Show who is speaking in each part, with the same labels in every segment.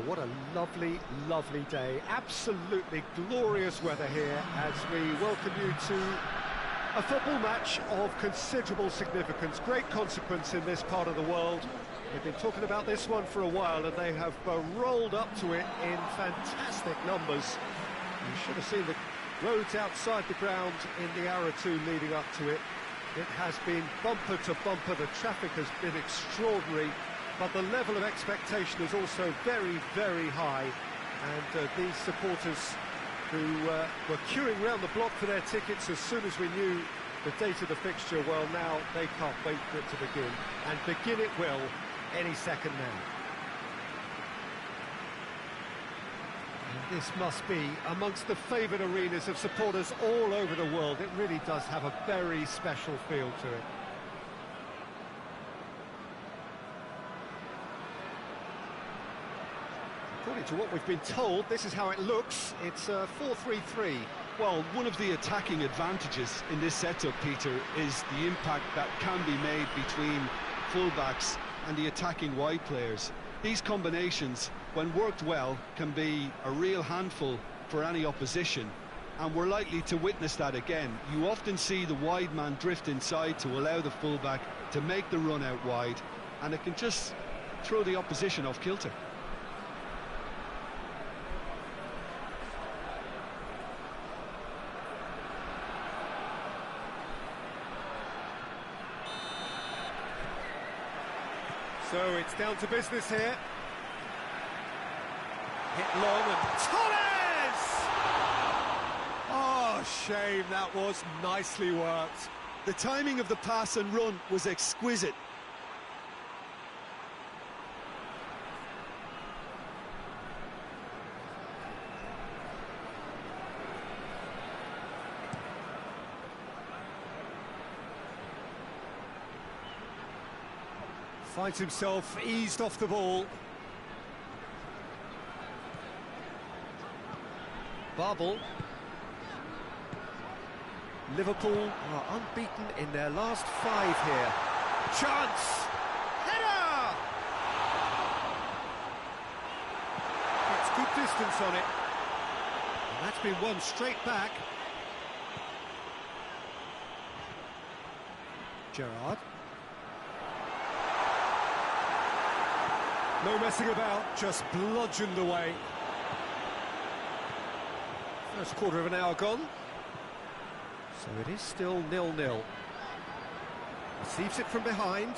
Speaker 1: What a lovely, lovely day. Absolutely glorious weather here as we welcome you to a football match of considerable significance, great consequence in this part of the world. They've been talking about this one for a while and they have rolled up to it in fantastic numbers. You should have seen the roads outside the ground in the hour or two leading up to it. It has been bumper to bumper, the traffic has been extraordinary, but the level of expectation is also very, very high. And these supporters who were queuing round the block for their tickets as soon as we knew the date of the fixture, well, now they can't wait for it to begin. And begin it will any second now. And this must be amongst the favoured arenas of supporters all over the world. It really does have a very special feel to it. According to what we've been told, this is how it looks. It's 4-3-3.
Speaker 2: Well, one of the attacking advantages in this setup, Peter, is the impact that can be made between fullbacks and the attacking wide players. These combinations, when worked well, can be a real handful for any opposition, and we're likely to witness that again. You often see the wide man drift inside to allow the fullback to make the run out wide, and it can just throw the opposition off kilter.
Speaker 1: So it's down to business here. Hit long and Torres! Oh, shame, that was nicely worked.
Speaker 2: The timing of the pass and run was exquisite.
Speaker 1: Finds himself eased off the ball. Barbel. Liverpool are unbeaten in their last 5 here. Chance! Header! Gets good distance on it. And that's been won straight back. Gerrard. No messing about, just bludgeoned away. First quarter of an hour gone. So it is still 0-0. Receives it from behind.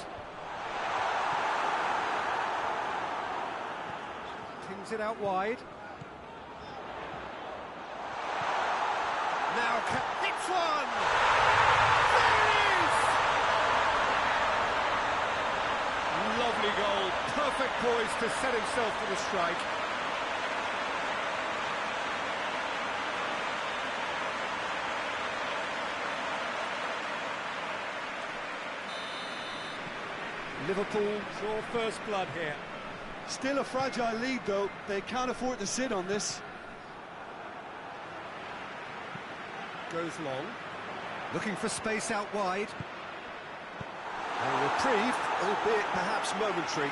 Speaker 1: Pings it out wide. Now hits one! There it is! Lovely goal, perfect poise to set himself for the strike. Liverpool draw first blood here.
Speaker 2: Still a fragile lead though, they can't afford to sit on this.
Speaker 1: Goes long, looking for space out wide. A reprieve, albeit perhaps momentary.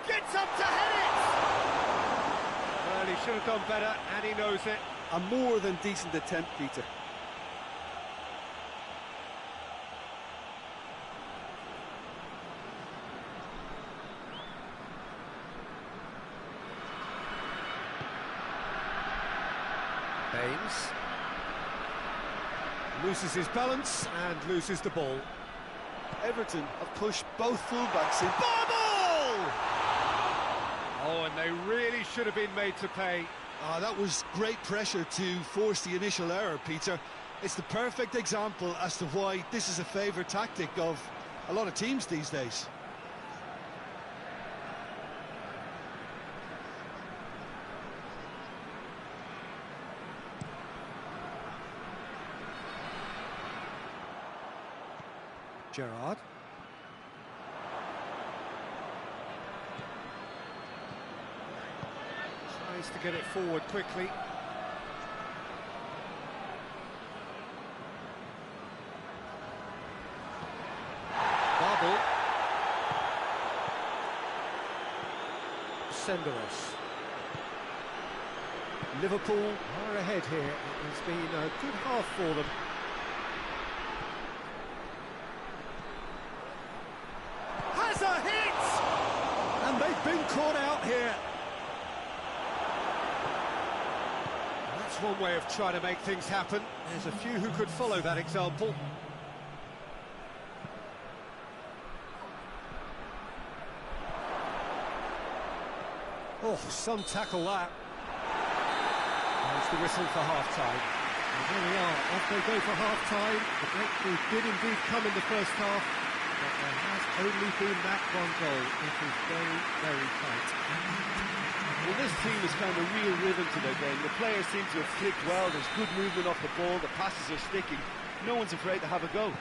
Speaker 1: Gets up to head it! Well, he should have done better, and he knows it.
Speaker 2: A more than decent attempt, Peter.
Speaker 1: Baines loses his balance and loses the ball.
Speaker 2: Everton have pushed both fullbacks in.
Speaker 1: Barbel! Oh, and they really should have been made to pay.
Speaker 2: That was great pressure to force the initial error, Peter. It's the perfect example as to why this is a favourite tactic of a lot of teams these days.
Speaker 1: Gerrard. Tries to get it forward quickly. trouble. Senderos. Liverpool are ahead here. It has been a good half for them. Has a hit! And they've been caught out here. That's one way of trying to make things happen. There's a few who could follow that example. Oh, some tackle that. There's the whistle for half-time. And there we are, off they go for half-time. The breakthrough did indeed come in the first half, but there has only been that one goal. It is very, very tight.
Speaker 3: Well, this team has found a real rhythm to their game. The players seem to have clicked well. There's good movement off the ball. The passes are sticking. No one's afraid to have a go.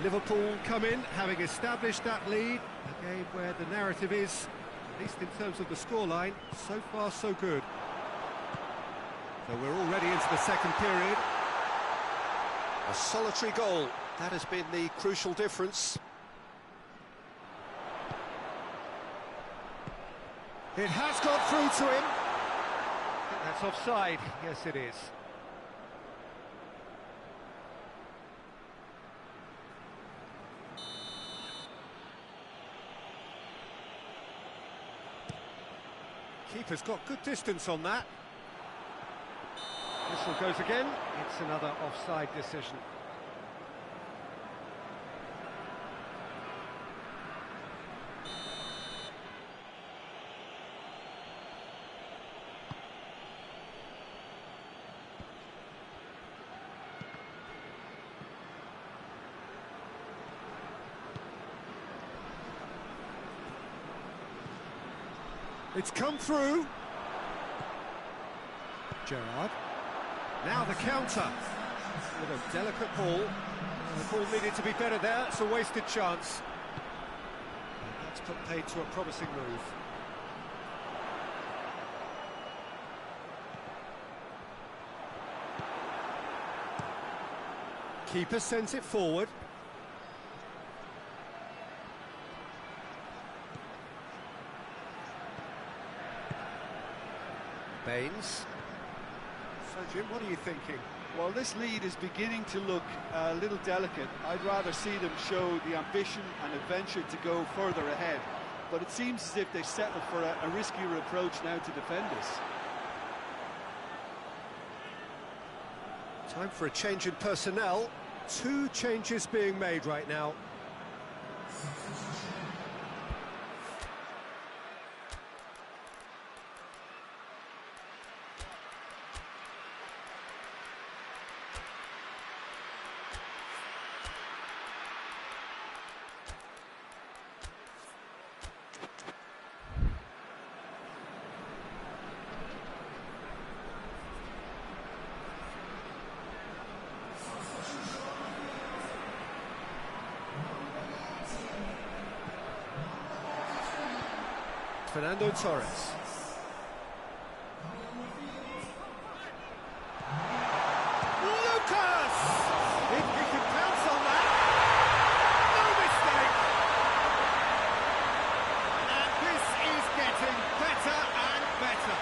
Speaker 1: Liverpool come in, having established that lead. A game where the narrative is, at least in terms of the scoreline, so far so good. So we're already into the second period. A solitary goal, that has been the crucial difference. It has got through to him. I think that's offside. Yes, it is. Keeper's got good distance on that. Whistle goes again. It's another offside decision. It's come through. Gerrard. Now the counter. With a delicate ball. The ball needed to be better there. It's a wasted chance. And that's put paid to a promising move. Keeper sends it forward. Baines. So, Jim, what are you thinking?
Speaker 2: Well, this lead is beginning to look a little delicate. I'd rather see them show the ambition and adventure to go further ahead. But it seems as if they settle for a riskier approach now to defend this.
Speaker 1: Time for a change in personnel. 2 changes being made right now. Fernando Torres. Lucas! He can pounce on that. No mistake. And this is getting better and better.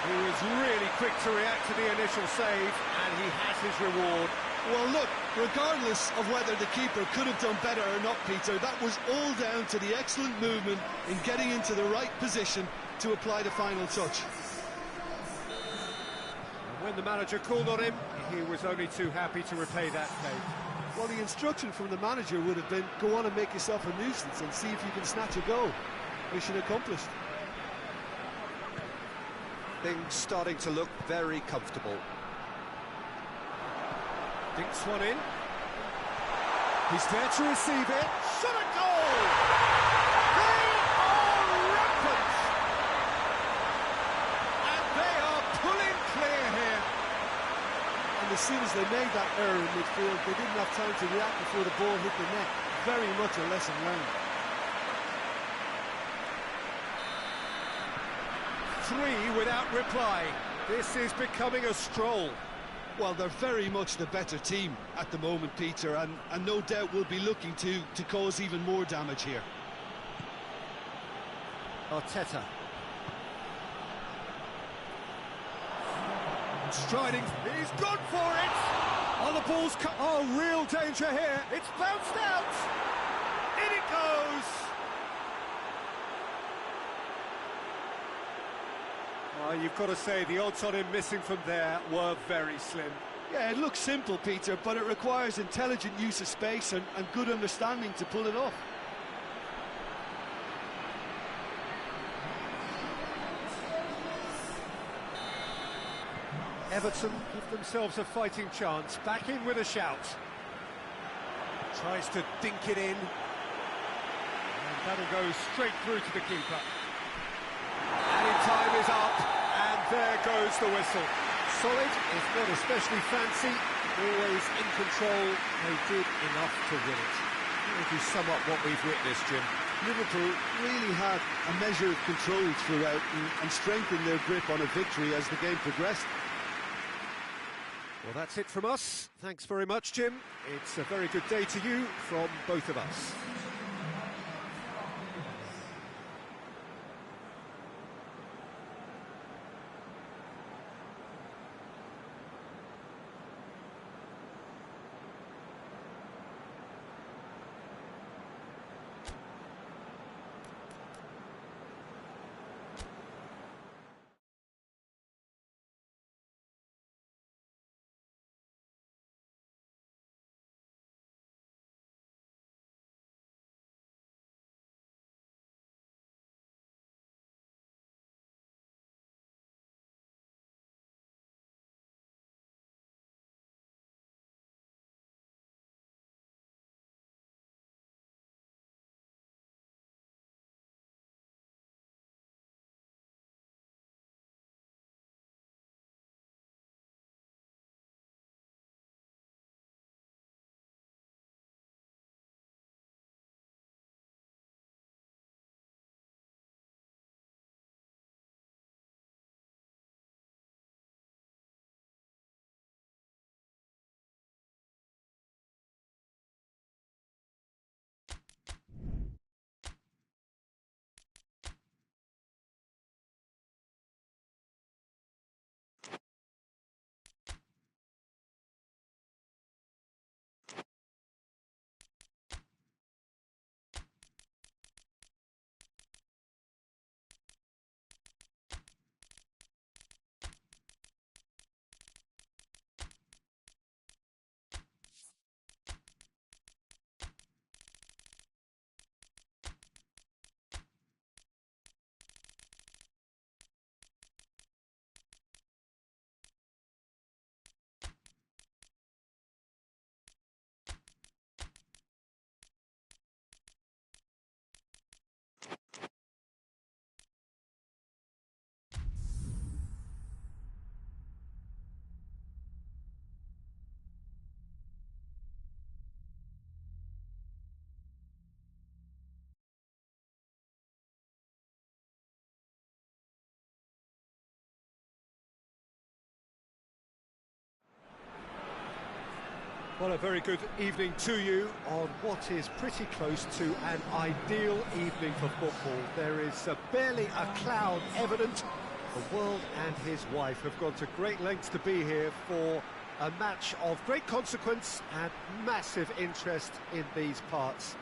Speaker 1: He was really quick to react to the initial save, and he has his reward.
Speaker 2: Well, look, regardless of whether the keeper could have done better or not, Peter, that was all down to the excellent movement in getting into the right position to apply the final touch.
Speaker 1: And when the manager called on him, he was only too happy to repay that favour.
Speaker 2: Well, the instruction from the manager would have been, go on and make yourself a nuisance and see if you can snatch a goal. Mission accomplished.
Speaker 1: Things starting to look very comfortable. Dinks one in. He's there to receive it. Shot a goal! They are rampant! And they are pulling clear here.
Speaker 2: And as soon as they made that error in midfield, they didn't have time to react before the ball hit the net. Very much a lesson learned.
Speaker 1: 3 without reply. This is becoming a stroll.
Speaker 2: Well, they're very much the better team at the moment, Peter, and no doubt will be looking to cause even more damage here.
Speaker 1: Arteta. Striding, he's gone for it! Oh, the ball's cut. Oh, real danger here. It's bounced out! In it goes! Oh, you've got to say, the odds on him missing from there were very slim.
Speaker 2: Yeah, it looks simple, Peter, but it requires intelligent use of space and good understanding to pull it off.
Speaker 1: Everton give themselves a fighting chance, back in with a shout. Tries to dink it in. And that'll go straight through to the keeper. Added time is up, and there goes the whistle. Solid, if not especially fancy, always in control. They did enough to win it. How would you sum up what we've witnessed, Jim?
Speaker 2: Liverpool really had a measure of control throughout and strengthened their grip on a victory as the game progressed.
Speaker 1: Well, that's it from us. Thanks very much, Jim. It's a very good day to you from both of us. Well, a very good evening to you on what is pretty close to an ideal evening for football. There is barely a cloud evident. The world and his wife have gone to great lengths to be here for a match of great consequence and massive interest in these parts.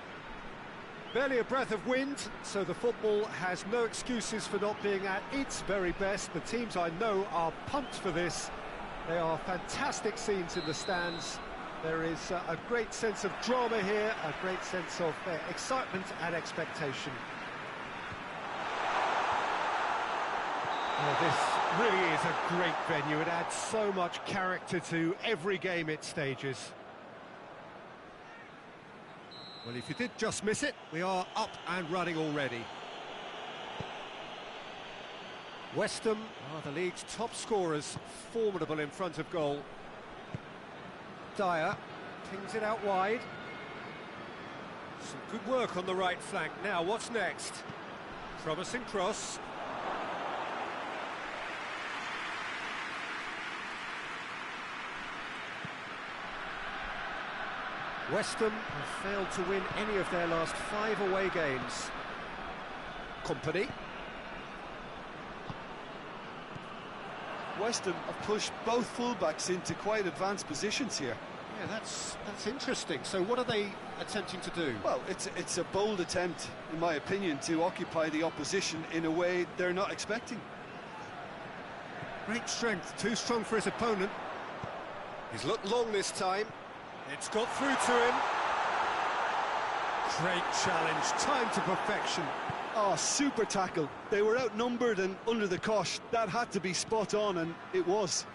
Speaker 1: Barely a breath of wind, so the football has no excuses for not being at its very best. The teams I know are pumped for this. They are fantastic scenes in the stands. There is a great sense of drama here, a great sense of excitement and expectation. Oh, this really is a great venue. It adds so much character to every game it stages. Well, if you did just miss it, we are up and running already. West Ham are the league's top scorers, formidable in front of goal. Dyer pings it out wide. Some good work on the right flank. Now, what's next? Promising cross. West Ham have failed to win any of their last 5 away games. Company.
Speaker 2: West Ham have pushed both fullbacks into quite advanced positions here.
Speaker 1: Yeah, that's interesting. So what are they attempting to do?
Speaker 2: Well, it's a bold attempt, in my opinion, to occupy the opposition in a way they're not expecting.
Speaker 1: Great strength, too strong for his opponent. He's looked long this time. It's got through to him. Great challenge, time to perfection.
Speaker 2: Oh, super tackle. They were outnumbered and under the cosh. That had to be spot on, and it was.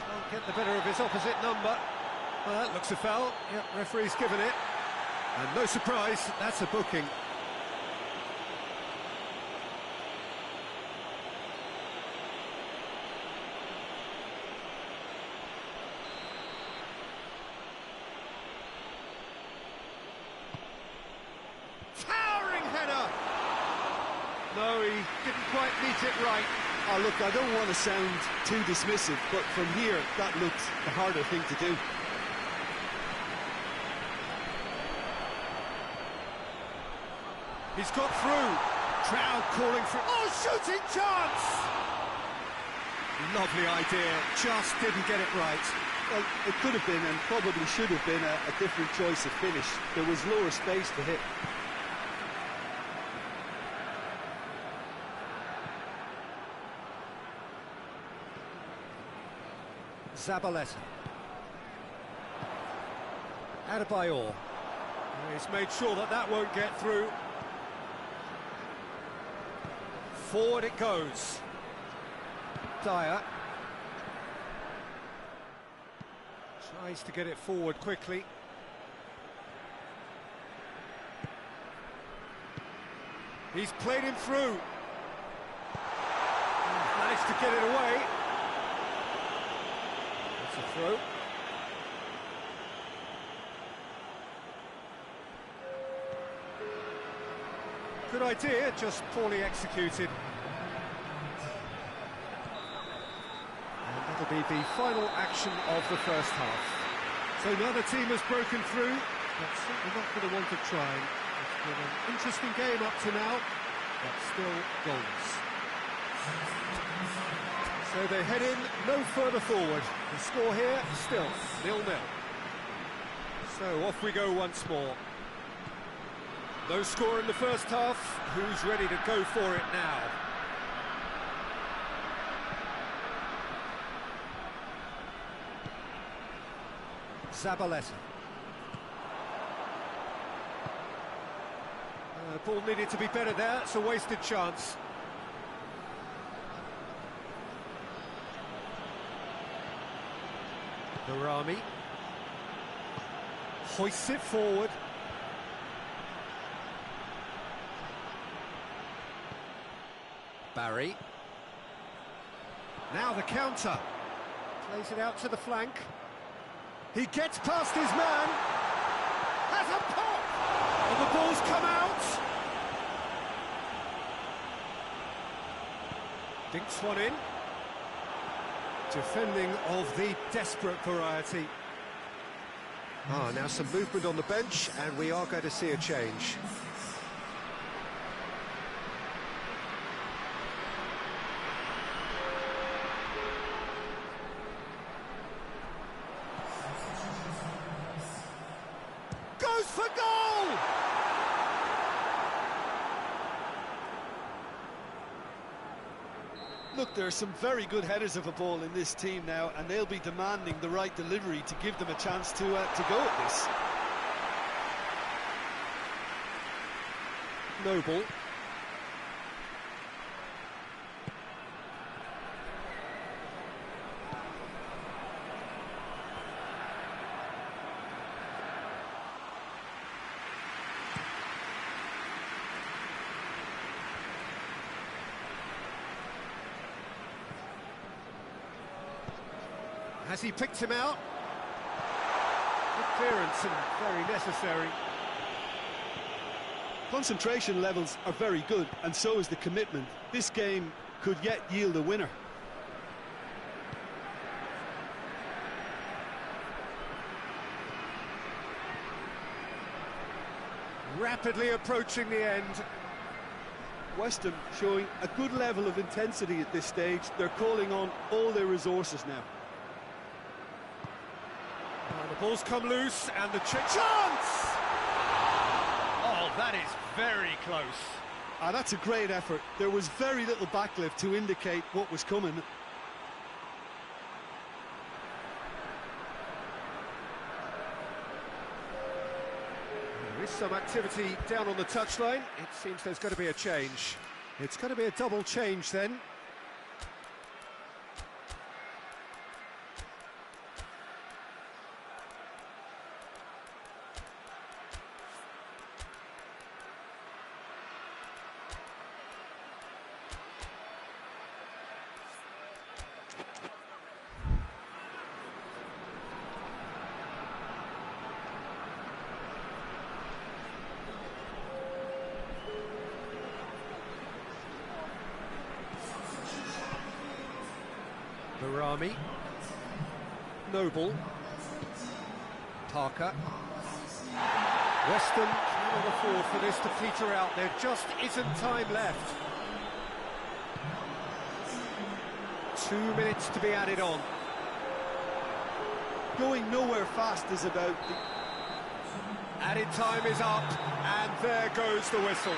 Speaker 1: Can't get the better of his opposite number. Well, that looks a foul. Yep, referee's given it. And no surprise, that's a booking. Towering header! No, he didn't quite meet it right.
Speaker 2: Oh, look, I don't want to sound too dismissive, but from here, that looked the harder thing to do.
Speaker 1: He's got through. Crowd calling for... Oh, shooting chance! Lovely idea, just didn't get it right.
Speaker 2: Well, it could have been, and probably should have been, a different choice of finish. There was lower space to hit.
Speaker 1: Zabaleta. Adebayor. He's made sure that that won't get through. Forward it goes. Dyer. Tries to get it forward quickly. He's played him through. He's managed to get it away. It's a throw. Good idea, just poorly executed. And that'll be the final action of the first half. So another team has broken through, but certainly not for the want of trying. It's been an interesting game up to now, but still goals. So they head in no further forward. The score here, still 0-0. So off we go once more. No score in the first half. Who's ready to go for it now? Zabaleta. Ball needed to be better there. It's a wasted chance. Barami hoists it forward. Barry. Now the counter. Plays it out to the flank. He gets past his man. Has a pop! And the ball's come out. Dinks one in. Defending of the desperate variety. Now some movement on the bench, and we are going to see a change. Goes for goal!
Speaker 2: Look, there are some very good headers of a ball in this team now, and they'll be demanding the right delivery to give them a chance to go at this.
Speaker 1: Noble. Has he picked him out? Good clearance and very necessary.
Speaker 2: Concentration levels are very good, and so is the commitment. This game could yet yield a winner.
Speaker 1: rapidly approaching the end.
Speaker 2: West Ham showing a good level of intensity at this stage. They're calling on all their resources now.
Speaker 1: And the ball's come loose, and the chance!
Speaker 3: Oh, that is very close.
Speaker 2: That's a great effort. There was very little backlift to indicate what was coming.
Speaker 1: There is some activity down on the touchline. It seems there's going to be a change. It's going to be a double change then. Barami, Noble, Parker. Weston cannot afford for this to peter out. There just isn't time left. 2 minutes to be added on.
Speaker 2: Going nowhere fast is about the...
Speaker 1: Added time is up, and there goes the whistle.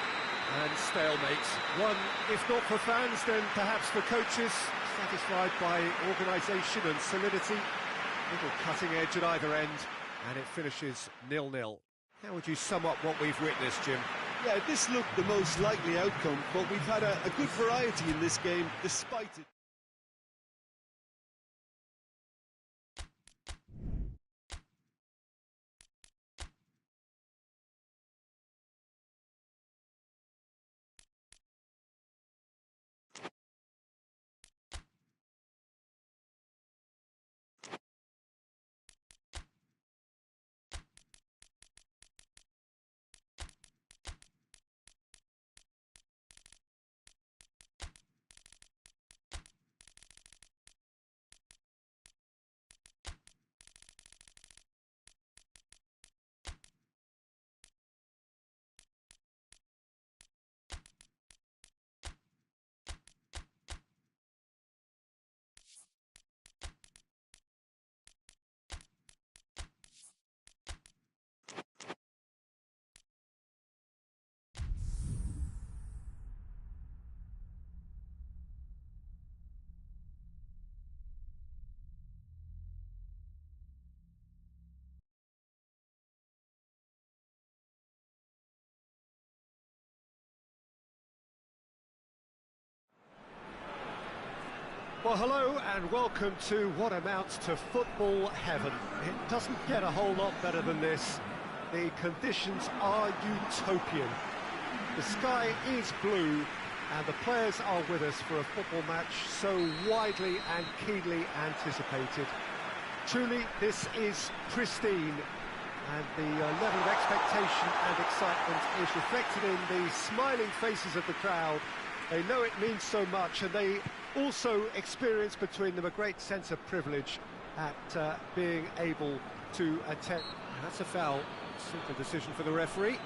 Speaker 1: And stalemate. One, if not for fans, then perhaps for coaches. Satisfied by organisation and solidity. Little cutting edge at either end, and it finishes 0-0. How would you sum up what we've witnessed, Jim?
Speaker 2: Yeah, this looked the most likely outcome, but we've had a good variety in this game, despite it.
Speaker 1: Well, hello and welcome to what amounts to football heaven. It doesn't get a whole lot better than this. The conditions are utopian. The sky is blue and the players are with us for a football match so widely and keenly anticipated. Truly, this is pristine, and the level of expectation and excitement is reflected in the smiling faces of the crowd. They know it means so much, and they also experience between them a great sense of privilege at being able to attend. That's a foul. Simple decision for the referee.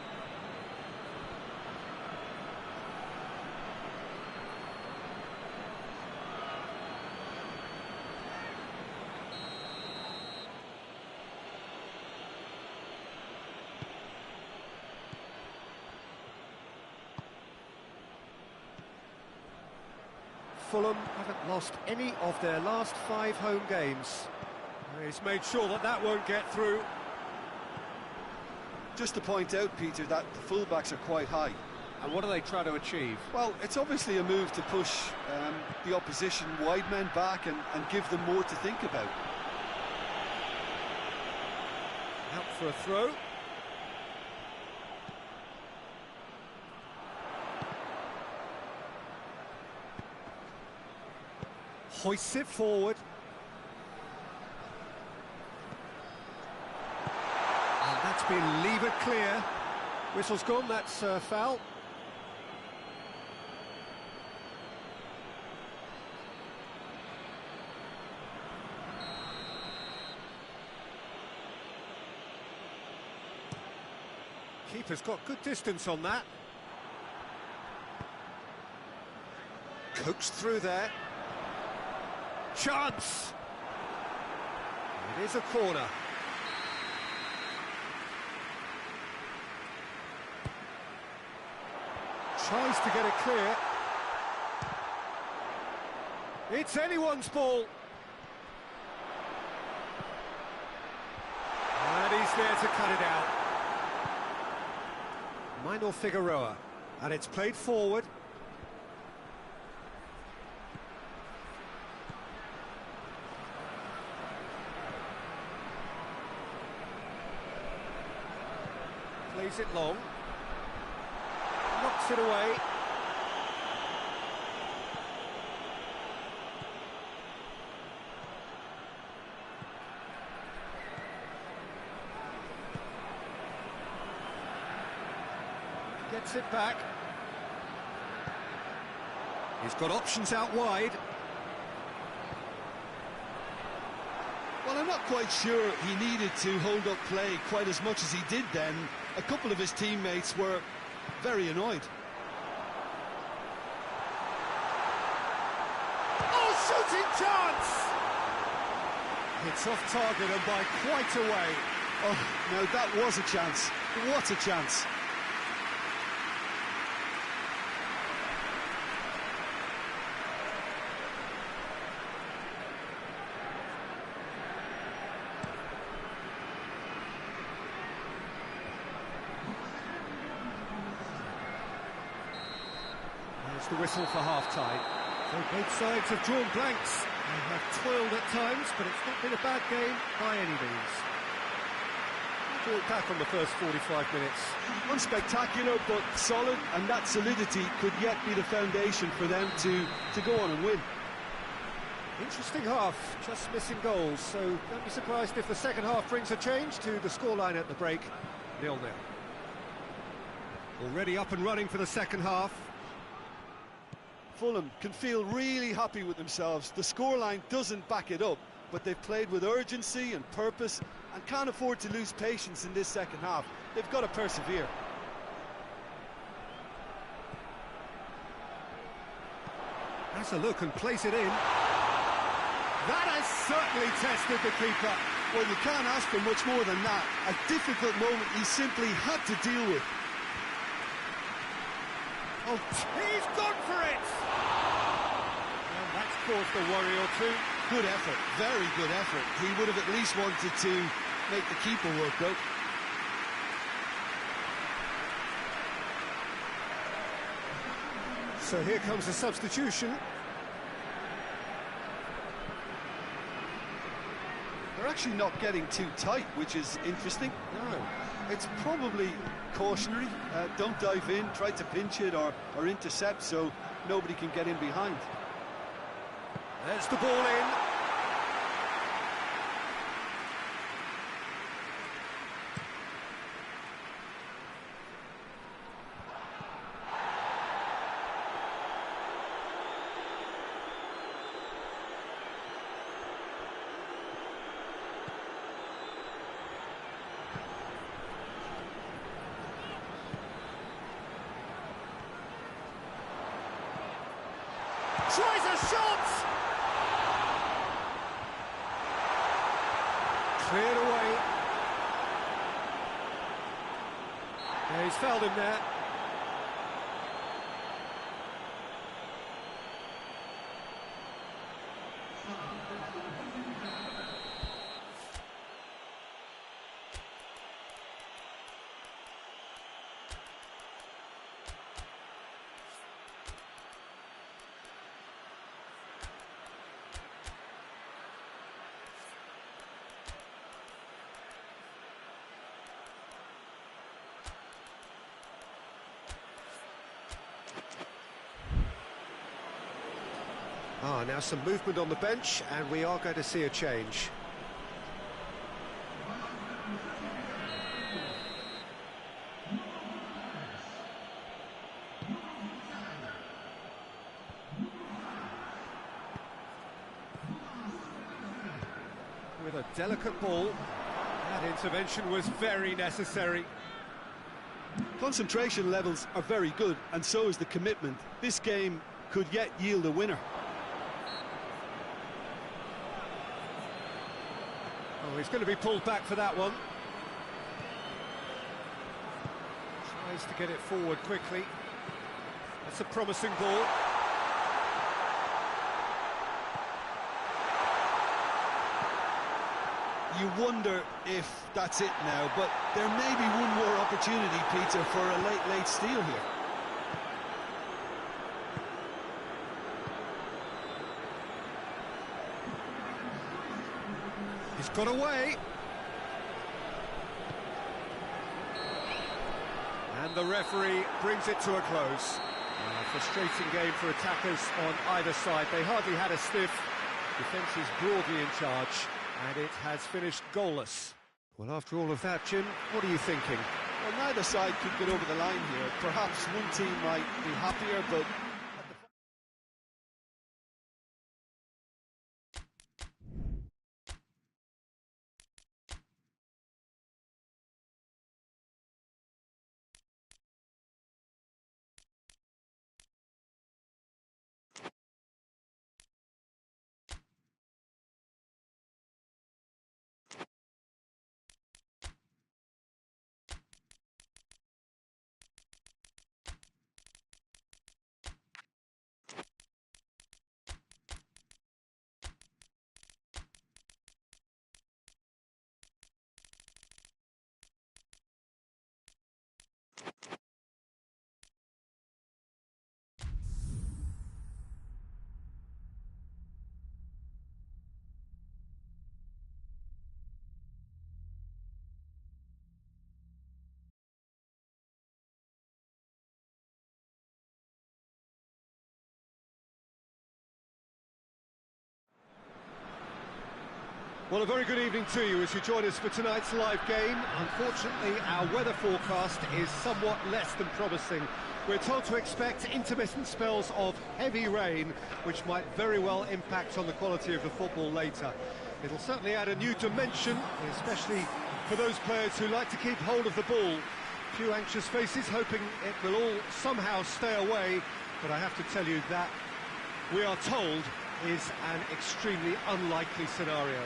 Speaker 1: Fulham haven't lost any of their last 5 home games. He's made sure that that won't get through.
Speaker 2: Just to point out, Peter, that the fullbacks are quite high.
Speaker 1: And what are they trying to achieve?
Speaker 2: Well, it's obviously a move to push the opposition wide men back and give them more to think about.
Speaker 1: Out for a throw. Hoists it forward. And that's been levered clear. Whistle's gone, that's foul. Keeper's got good distance on that. Coaxed through there. Chance! It is a corner. Tries to get it clear. It's anyone's ball. And he's there to cut it out. Minor Figueroa. And it's played forward. Plays it long. Knocks it away. Gets it back. He's got options out wide.
Speaker 2: Well, I'm not quite sure he needed to hold up play quite as much as he did then. A couple of his teammates were very annoyed.
Speaker 1: Oh, shooting chance! It's off target and by quite a way.
Speaker 2: Oh, now that was a chance. What a chance.
Speaker 1: There's the whistle for half-time. So both sides have drawn blanks. They have toiled at times, but it's not been a bad game by any means. What do you look back on the first 45 minutes?
Speaker 2: Unspectacular, but solid, and that solidity could yet be the foundation for them to go on and win.
Speaker 1: Interesting half, just missing goals, so don't be surprised if the second half brings a change to the scoreline at the break. 0-0. Already up and running for the second half.
Speaker 2: Fulham can feel really happy with themselves. The scoreline doesn't back it up, but they've played with urgency and purpose and can't afford to lose patience in this second half. They've got to persevere.
Speaker 1: Has a look and plays it in. That has certainly tested the keeper.
Speaker 2: Well, you can't ask for much more than that. A difficult moment he simply had to deal with.
Speaker 1: Oh, he's gone for it! And that's caused a worry or two.
Speaker 2: Good effort, very good effort. He would have at least wanted to make the keeper work out.
Speaker 1: So here comes a substitution.
Speaker 2: They're actually not getting too tight, which is interesting.
Speaker 1: No.
Speaker 2: It's probably cautionary. Don't dive in, try to pinch it or intercept so nobody can get in behind.
Speaker 1: There's the ball in. Tries a shot! Cleared away. Yeah, he's fouled him there. Now some movement on the bench, and we are going to see a change. With a delicate ball, that intervention was very necessary.
Speaker 2: Concentration levels are very good, and so is the commitment. This game could yet yield a winner.
Speaker 1: Oh, he's going to be pulled back for that one. Tries to get it forward quickly. That's a promising ball.
Speaker 2: You wonder if that's it now, but there may be one more opportunity, Peter, for a late steal here.
Speaker 1: He's got away. And the referee brings it to a close. A frustrating game for attackers on either side. They hardly had a sniff. Defence is broadly in charge, and it has finished goalless. Well, after all of that, Jim, what are you thinking?
Speaker 2: Well, neither side could get over the line here. Perhaps one team might be happier, but...
Speaker 1: Well, a very good evening to you as you join us for tonight's live game. Unfortunately, our weather forecast is somewhat less than promising. We're told to expect intermittent spells of heavy rain, which might very well impact on the quality of the football later. It'll certainly add a new dimension, especially for those players who like to keep hold of the ball. A few anxious faces hoping it will all somehow stay away, but I have to tell you that we are told is an extremely unlikely scenario.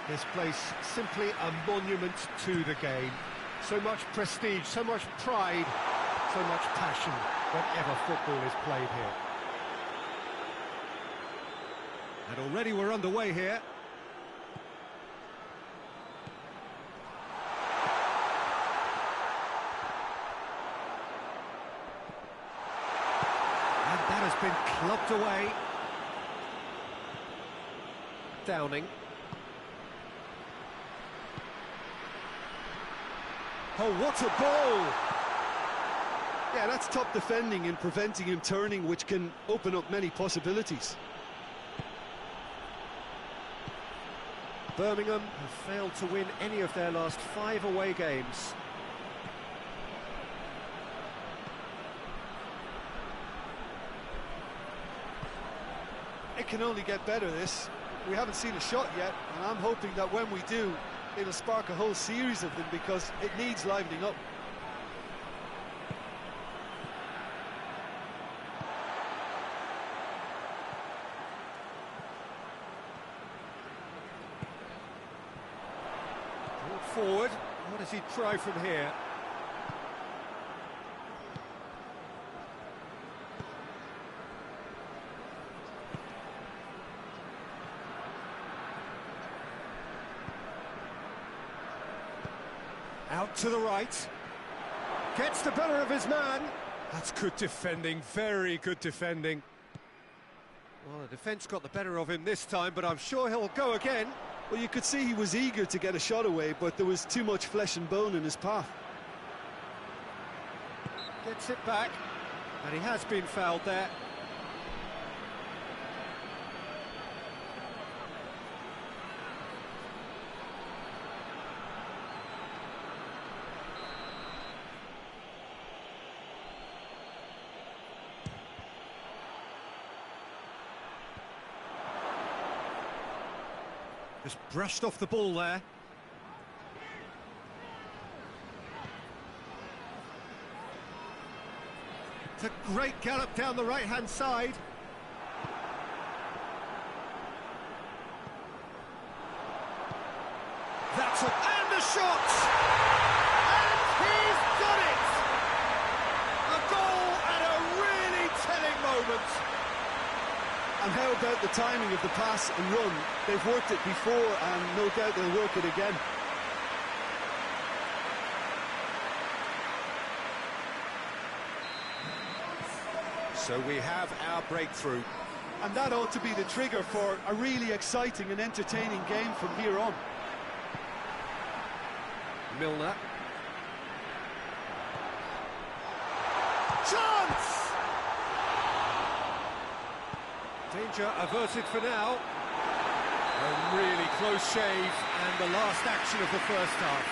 Speaker 1: This place simply a monument to the game. So much prestige, so much pride, so much passion whenever football is played here. And already we're underway here. And that has been clubbed away. Downing. Oh, what a ball!
Speaker 2: Yeah, that's top defending and preventing him turning, which can open up many possibilities.
Speaker 1: Birmingham have failed to win any of their last 5 away games.
Speaker 2: It can only get better, this. We haven't seen a shot yet, and I'm hoping that when we do, it'll spark a whole series of them, because it needs livening up.
Speaker 1: Brought forward. What does he try from here? Out to the right. Gets the better of his man. That's good defending, very good defending. Well, the defence got the better of him this time, but I'm sure he'll go again.
Speaker 2: Well, you could see he was eager to get a shot away, but there was too much flesh and bone in his path.
Speaker 1: Gets it back, and he has been fouled there. Just brushed off the ball there. It's a great gallop down the right-hand side. That's a... and the shot! And he's done it! A goal at a really telling moment.
Speaker 2: And how about the timing of the pass and run? They've worked it before, and no doubt they'll work it again.
Speaker 1: So we have our breakthrough.
Speaker 2: And that ought to be the trigger for a really exciting and entertaining game from here on.
Speaker 1: Milner. Chance! Danger averted for now. A really close shave and the last action of the first half.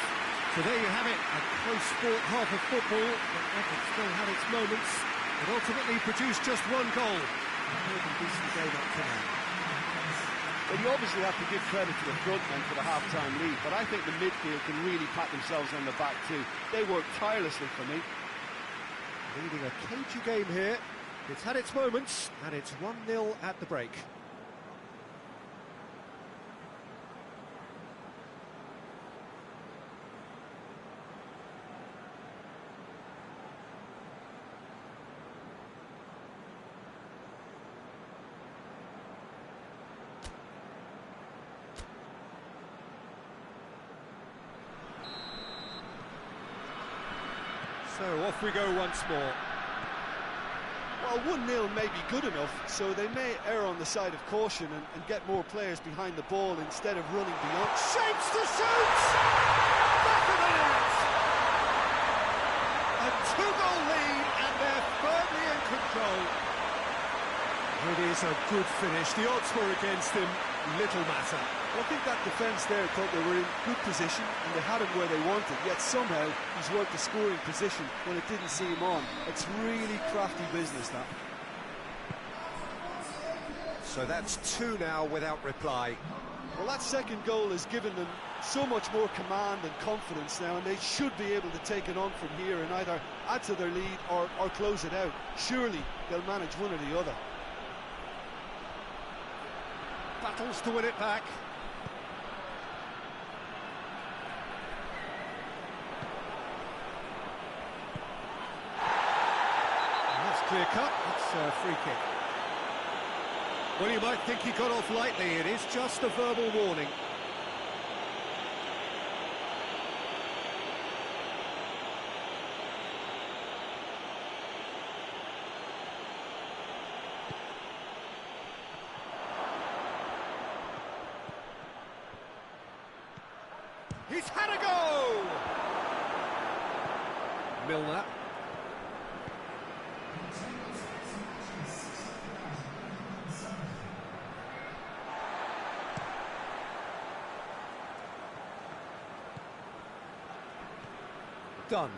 Speaker 1: So there you have it, a close sport half of football, but effort still had its moments. It ultimately produced just one goal. A decent game up to now.
Speaker 3: Well, you obviously have to give credit to the front men for the half-time lead, but I think the midfield can really pat themselves on the back too. They worked tirelessly for me.
Speaker 1: Leading a cagey game here. It's had its moments, and it's 1-0 at the break. So off we go once more.
Speaker 2: Well, 1-0 may be good enough, so they may err on the side of caution and get more players behind the ball instead of running beyond.
Speaker 1: Shapes to shoot! Back of the net! A two-goal lead, and they're firmly in control. It is a good finish. The odds were against him, little matter.
Speaker 2: Well, I think that defence there thought they were in good position and they had him where they wanted, yet somehow he's worked a scoring position when it didn't see him on. It's really crafty business, that.
Speaker 1: So that's 2 now without reply.
Speaker 2: Well, that second goal has given them so much more command and confidence now, and they should be able to take it on from here and either add to their lead or close it out. Surely they'll manage one or the other.
Speaker 1: Battles to win it back. And that's clear cut. It's a free kick. Well, you might think he got off lightly. It is just a verbal warning. He's had a go! Milner. Done.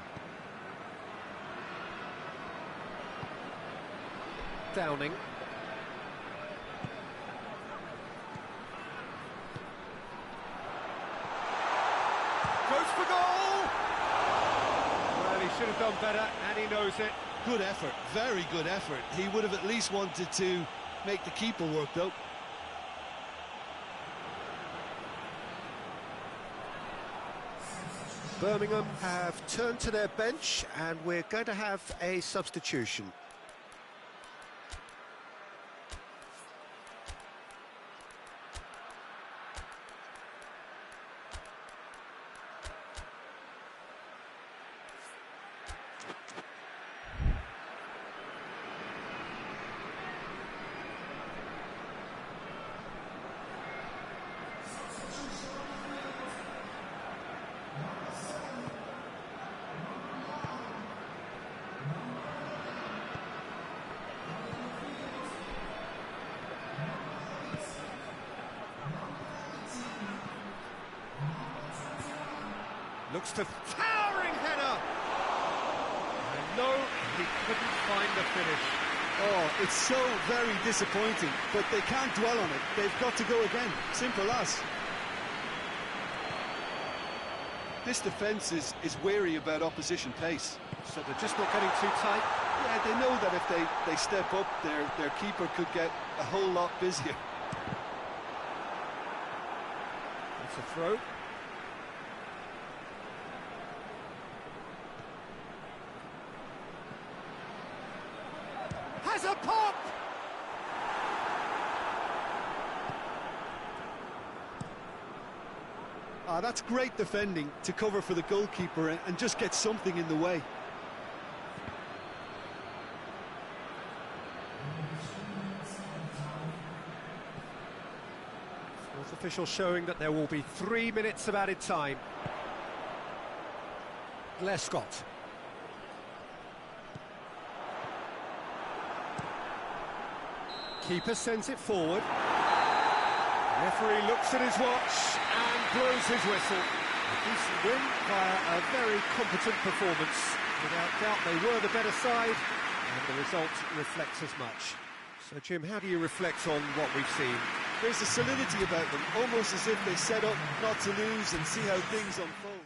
Speaker 1: Downing. Goes for goal! Well, he should have done better, and he knows it.
Speaker 2: Good effort, very good effort. He would have at least wanted to make the keeper work, though.
Speaker 1: Birmingham have turned to their bench, and we're going to have a substitution. Looks to towering header. And no, he couldn't find the finish.
Speaker 2: Oh, it's so very disappointing, but they can't dwell on it. They've got to go again. Simple as. This defence is wary about opposition pace.
Speaker 1: So they're just not getting too tight.
Speaker 2: Yeah, they know that if they step up, their keeper could get a whole lot busier.
Speaker 1: That's a throw. Has a pop!
Speaker 2: Ah, that's great defending to cover for the goalkeeper and just get something in the way.
Speaker 1: Fourth official showing that there will be 3 minutes of added time. Lescott. Keeper sends it forward. Referee looks at his watch and blows his whistle. A decent win via a very competent performance. Without doubt, they were the better side, and the result reflects as much. So, Jim, how do you reflect on what we've seen?
Speaker 2: There's a solidity about them, almost as if they set up not to lose and see how things unfold.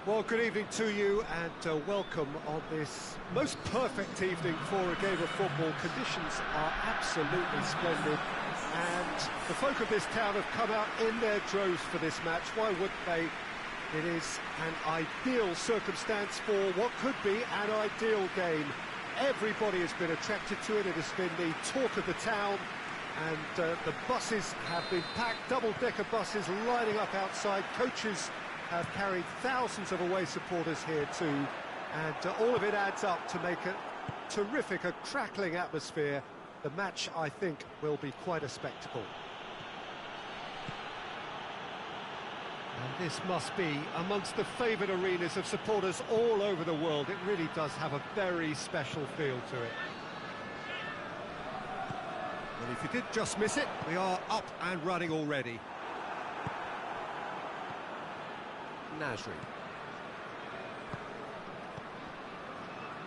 Speaker 1: Well, good evening to you and welcome on this most perfect evening for a game of football. Conditions are absolutely splendid and the folk of this town have come out in their droves for this match. Why wouldn't they? It is an ideal circumstance for what could be an ideal game. Everybody has been attracted to it. It has been the talk of the town, and the buses have been packed, double-decker buses lining up outside. Coaches have carried thousands of away supporters here too, and all of it adds up to make a terrific, a crackling atmosphere. The match, I think, will be quite a spectacle. And this must be amongst the favoured arenas of supporters all over the world. It really does have a very special feel to it. Well, if you did just miss it, we are up and running already. Nasri.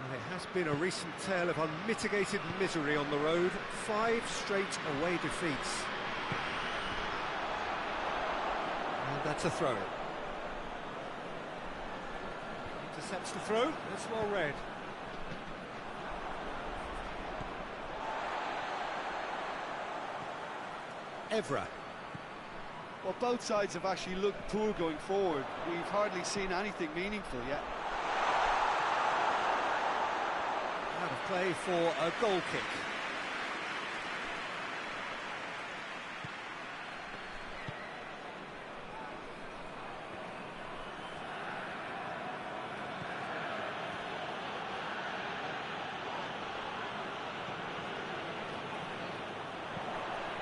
Speaker 1: Well, it has been a recent tale of unmitigated misery on the road. 5 straight away defeats. And that's a throw. Intercepts the throw. That's well read. Evra.
Speaker 2: Well, both sides have actually looked poor going forward. We've hardly seen anything meaningful yet.
Speaker 1: Out of play for a goal kick.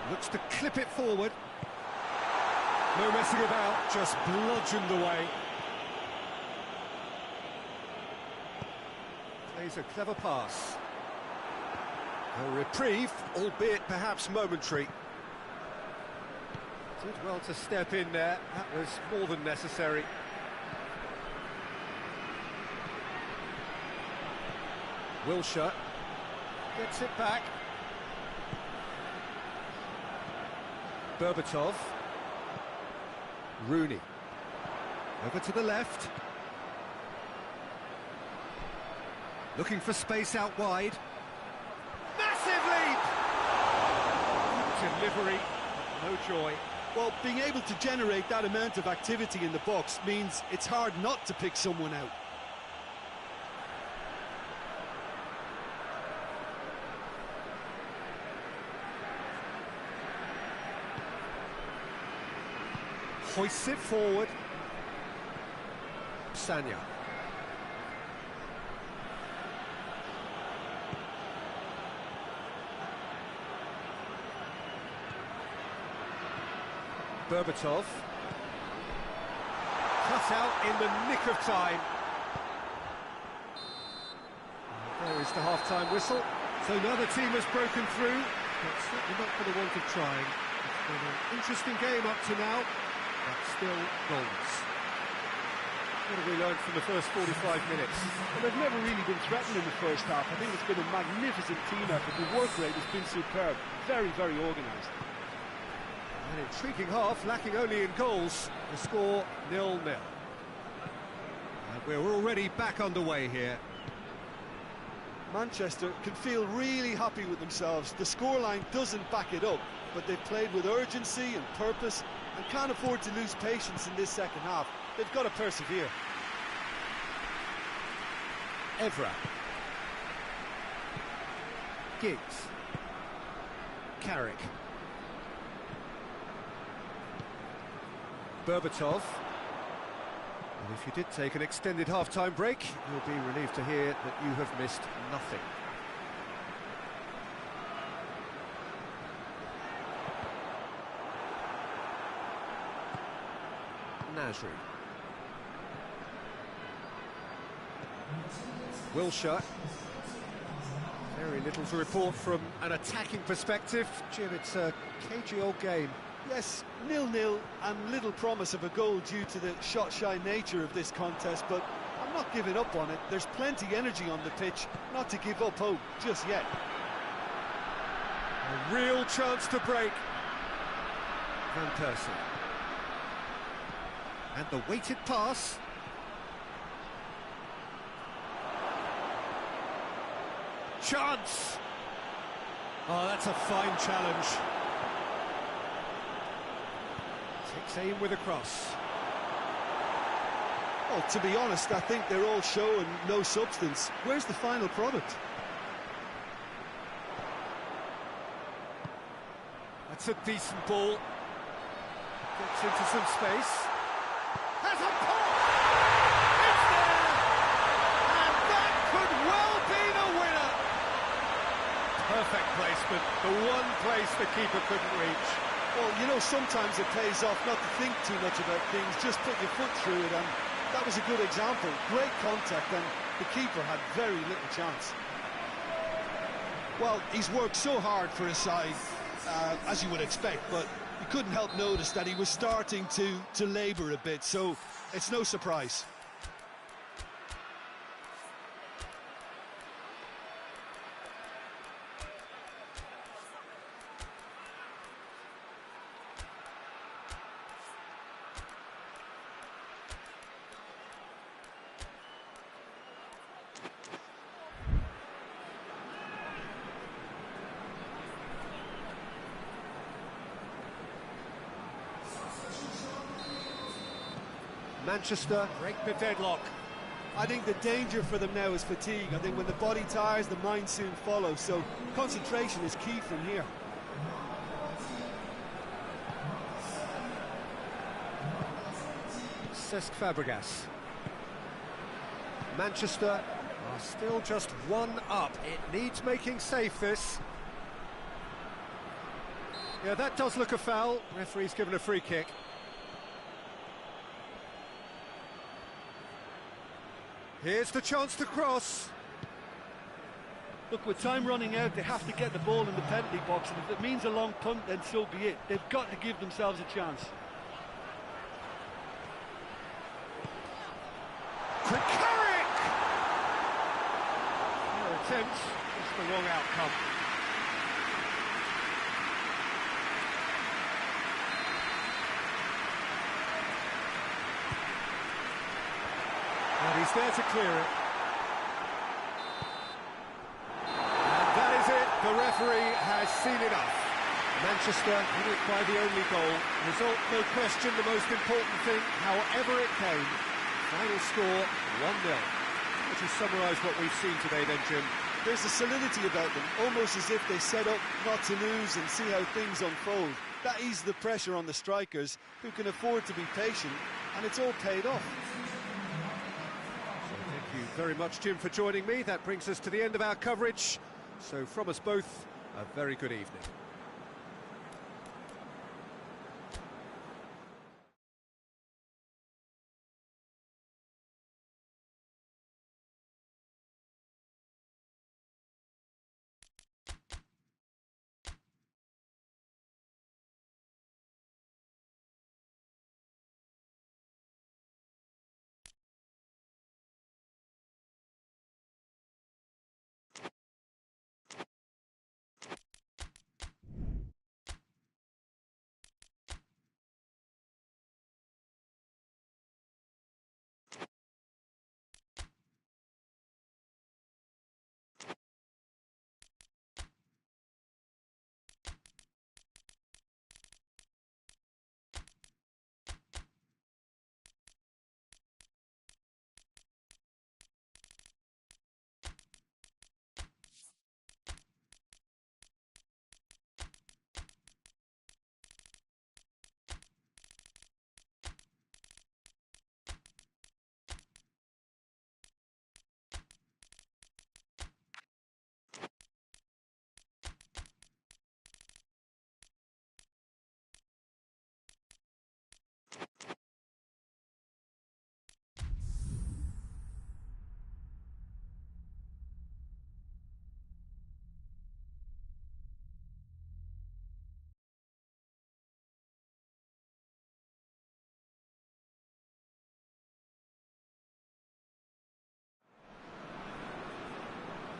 Speaker 1: Looks to clip it forward. No messing about, just bludgeoned away. Plays a clever pass. A reprieve, albeit perhaps momentary. Did well to step in there, that was more than necessary. Wilshere gets it back. Berbatov. Rooney. Over to the left. Looking for space out wide. Massive leap! Delivery, no joy.
Speaker 2: Well, being able to generate that amount of activity in the box means it's hard not to pick someone out.
Speaker 1: Hoists it forward. Sanya. Berbatov. Cut out in the nick of time. There is the half-time whistle. So another team has broken through, but certainly not for the want of trying. It's been an interesting game up to now, but still goals.
Speaker 3: What have we learned from the first 45 minutes? Well, they've never really been threatened in the first half. I think it's been a magnificent team effort. The work rate has been superb. Very, very organised.
Speaker 1: An intriguing half, lacking only in goals. The score 0-0. And we're already back underway here.
Speaker 2: Manchester can feel really happy with themselves. The scoreline doesn't back it up, but they've played with urgency and purpose and can't afford to lose patience in this second half. They've got to persevere.
Speaker 1: Evra. Giggs. Carrick. Berbatov. And if you did take an extended half-time break, you'll be relieved to hear that you have missed nothing. Nasri. Wilshere. Very little to report from an attacking perspective. Jim, it's a cagey old game.
Speaker 2: Yes, 0-0 and little promise of a goal due to the shot-shy nature of this contest, but I'm not giving up on it. There's plenty energy on the pitch, not to give up hope just yet.
Speaker 1: A real chance to break. Van Persie. And the weighted pass. Chance! Oh, that's a fine challenge. Takes aim with a cross.
Speaker 2: Well, to be honest, I think they're all show and no substance. Where's the final product?
Speaker 1: That's a decent ball. Gets into some space. Has a pop! It's there! And that could well be the winner! Perfect placement. The one place the keeper couldn't reach.
Speaker 2: Well, you know, sometimes it pays off not to think too much about things, just put your foot through it, and that was a good example. Great contact, and the keeper had very little chance. Well, he's worked so hard for his side, as you would expect, but you couldn't help notice that he was starting to labour a bit, so it's no surprise.
Speaker 1: Manchester break the deadlock.
Speaker 2: I think the danger for them now is fatigue. I think when the body tires, the mind soon follows, so concentration is key from here.
Speaker 1: Cesc Fabregas. Manchester are still just one up. It needs making safe, this. Yeah, that does look a foul. Referee's given a free kick. Here's the chance to cross.
Speaker 3: Look, with time running out, they have to get the ball in the penalty box, and if it means a long punt, then so be it. They've got to give themselves a chance.
Speaker 1: Quick Carrick! Their attempt, just the wrong outcome. And he's there to clear it. And that is it. The referee has seen enough. Manchester didn't acquire the only goal. Result, no question, the most important thing, however it came. Final score, 1-0. Let's just summarise what we've seen today then, Jim.
Speaker 2: There's a solidity about them, almost as if they set up not to lose and see how things unfold. That eases the pressure on the strikers, who can afford to be patient, and it's all paid off.
Speaker 1: So thank you very much, Jim, for joining me. That brings us to the end of our coverage. So from us both, a very good evening.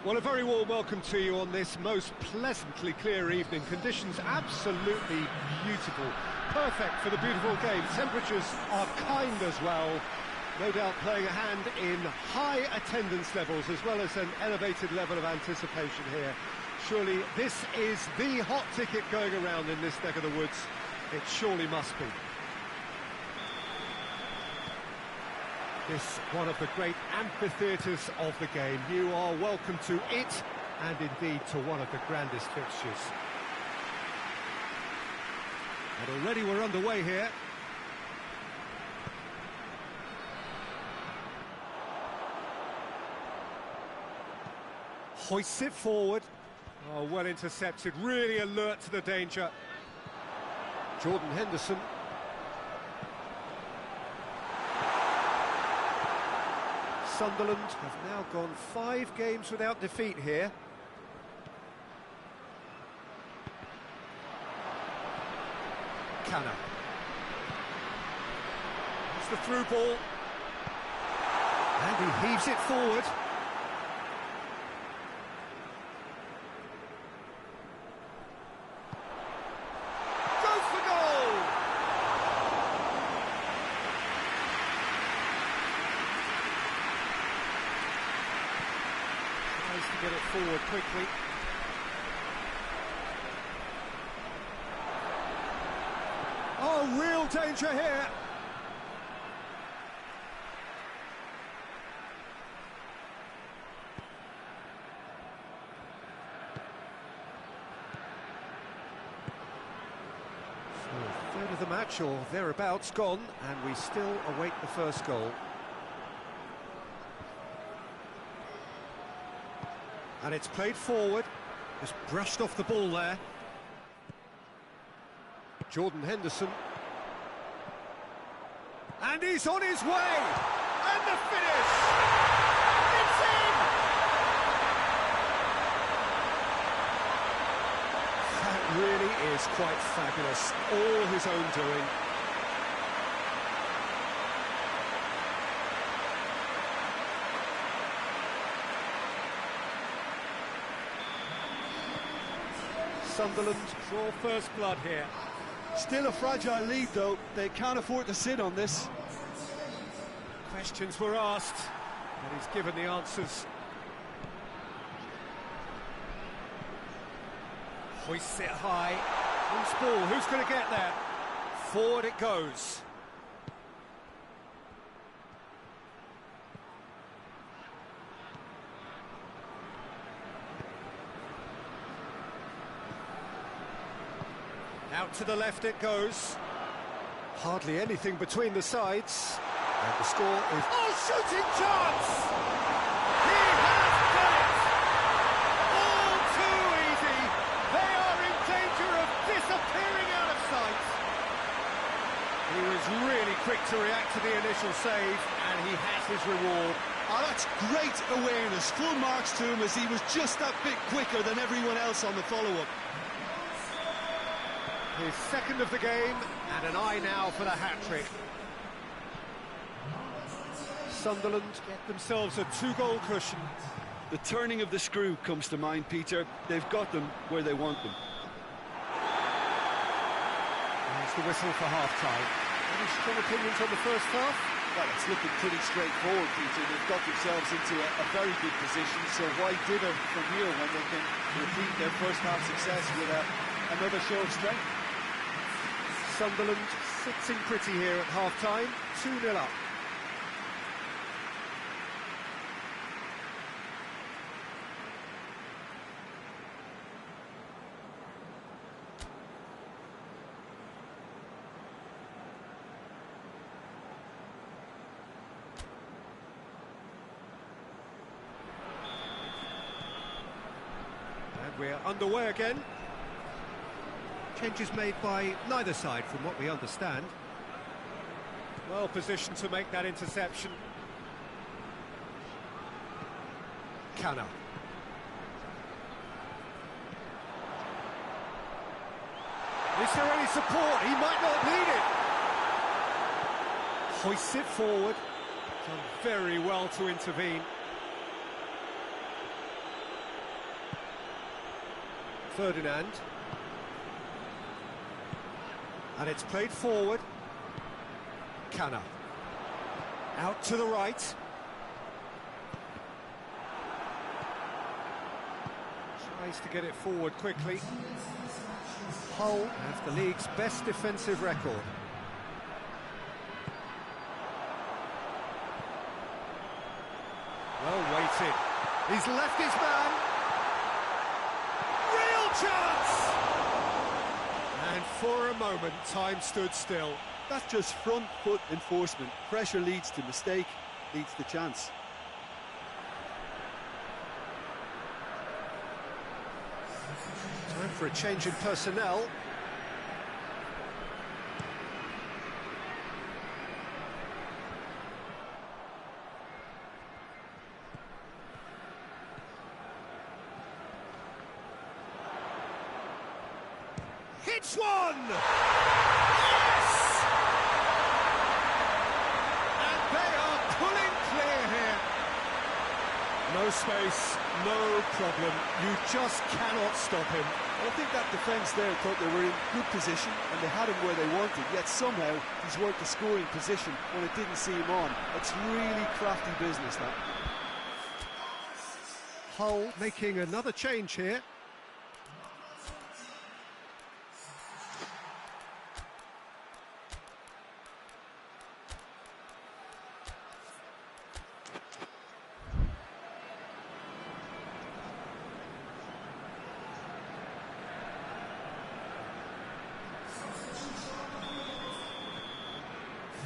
Speaker 1: Well, a very warm welcome to you on this most pleasantly clear evening. Conditions absolutely beautiful. Perfect for the beautiful game. Temperatures are kind as well. No doubt playing a hand in high attendance levels as well as an elevated level of anticipation here. Surely this is the hot ticket going around in this neck of the woods. It surely must be. This one of the great amphitheatres of the game. You are welcome to it, and indeed to one of the grandest fixtures. And already we're underway here. Hoists it forward. Oh, well intercepted, really alert to the danger. Jordan Henderson. Sunderland have now gone 5 games without defeat here. Canna. It's the through ball. And he heaves it forward. Goes for goal! Tries to get it forward quickly. Oh, real danger here. So, third of the match or thereabouts gone, and we still await the first goal. And it's played forward, just brushed off the ball there. Jordan Henderson. And he's on his way! And the finish! It's in! That really is quite fabulous. All his own doing. Sunderland draw first blood here.
Speaker 2: Still a fragile lead, though. They can't afford to sit on this.
Speaker 1: Questions were asked, and he's given the answers. Hoists it high. Loose ball, who's going to get there? Forward it goes. Out to the left it goes. Hardly anything between the sides. And the score is... Oh, shooting chance! He has done it! All too easy. They are in danger of disappearing out of sight. He was really quick to react to the initial save, and he has his reward.
Speaker 2: Oh, that's great awareness. Full marks to him as he was just that bit quicker than everyone else on the follow-up.
Speaker 1: His second of the game, and an eye now for the hat-trick. Sunderland get themselves a 2-goal cushion.
Speaker 2: The turning of the screw comes to mind, Peter. They've got them where they want them.
Speaker 1: Here's the whistle for half-time. Any strong opinions on the first half?
Speaker 3: Well, it's looking pretty straightforward, Peter. They've got themselves into a very good position, so why dither from here when they can repeat their first half success with another show of strength?
Speaker 1: Sunderland sitting pretty here at half-time, 2-0 up. And we're underway again. Changes made by neither side, from what we understand. Well positioned to make that interception. Canna. Is there any support? He might not need it. Hoists it forward. Done very well to intervene. Ferdinand. And it's played forward. Canna. Out to the right. Tries to get it forward quickly. Hull have the league's best defensive record. Well weighted. He's left his man. Real chance! And for a moment, time stood still.
Speaker 2: That's just front foot enforcement. Pressure leads to mistake, leads to chance.
Speaker 1: Time for a change in personnel. Hits one! Yes! And they are pulling clear here. No space, no problem. You just cannot stop him.
Speaker 2: I think that defence there thought they were in good position and they had him where they wanted, yet somehow he's worked the scoring position when it didn't see him on. It's really crafty business, that.
Speaker 1: Hull making another change here.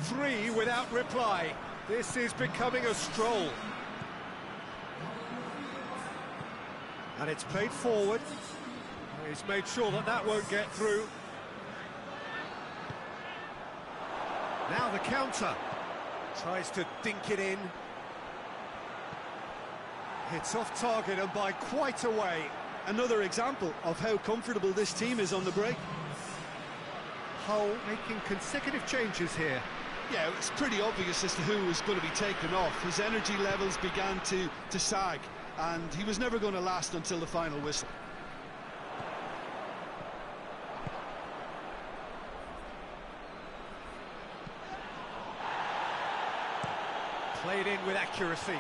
Speaker 1: Three without reply. This is becoming a stroll. And it's played forward. He's made sure that that won't get through. Now the counter. Tries to dink it in. Hits off target and by quite a way.
Speaker 2: Another example of how comfortable this team is on the break.
Speaker 1: Hull making consecutive changes here.
Speaker 2: Yeah, it's pretty obvious as to who was going to be taken off. His energy levels began to sag, and he was never going to last until the final whistle.
Speaker 1: played in with accuracy.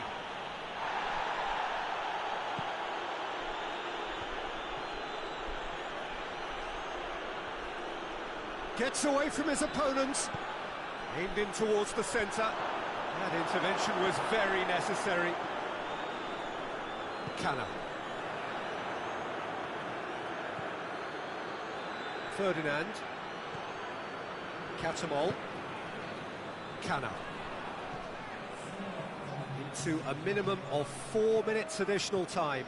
Speaker 1: Gets away from his opponents. Aimed in towards the centre. That intervention was very necessary. Canna. Ferdinand. Catamol. Canna. Into a minimum of 4 minutes additional time.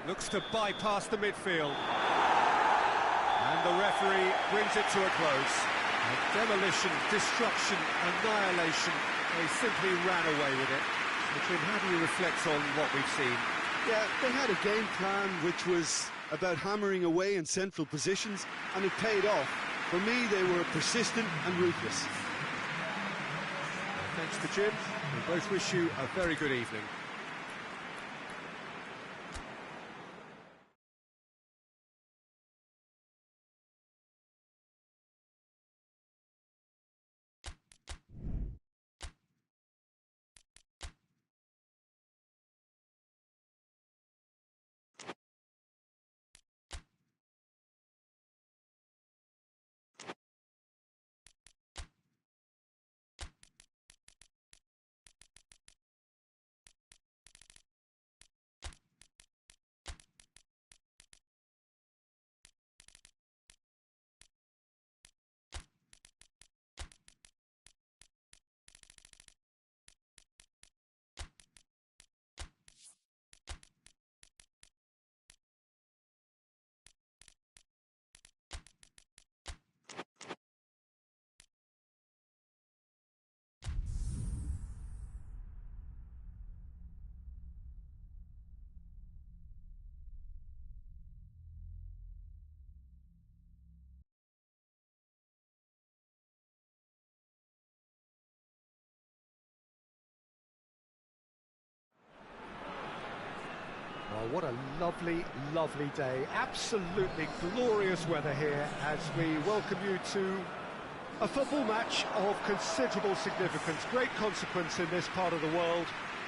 Speaker 1: Looks to bypass the midfield. And the referee brings it to a close. Demolition, destruction, annihilation. They simply ran away with it. Jim, how do you reflect on what we've seen?
Speaker 2: Yeah, they had a game plan which was about hammering away in central positions, and it paid off. For me, they were persistent and ruthless.
Speaker 1: Thanks to Jim. We both wish you a very good evening. Oh, what a lovely, lovely day. Absolutely glorious weather here as we welcome you to a football match of considerable significance, great consequence in this part of the world.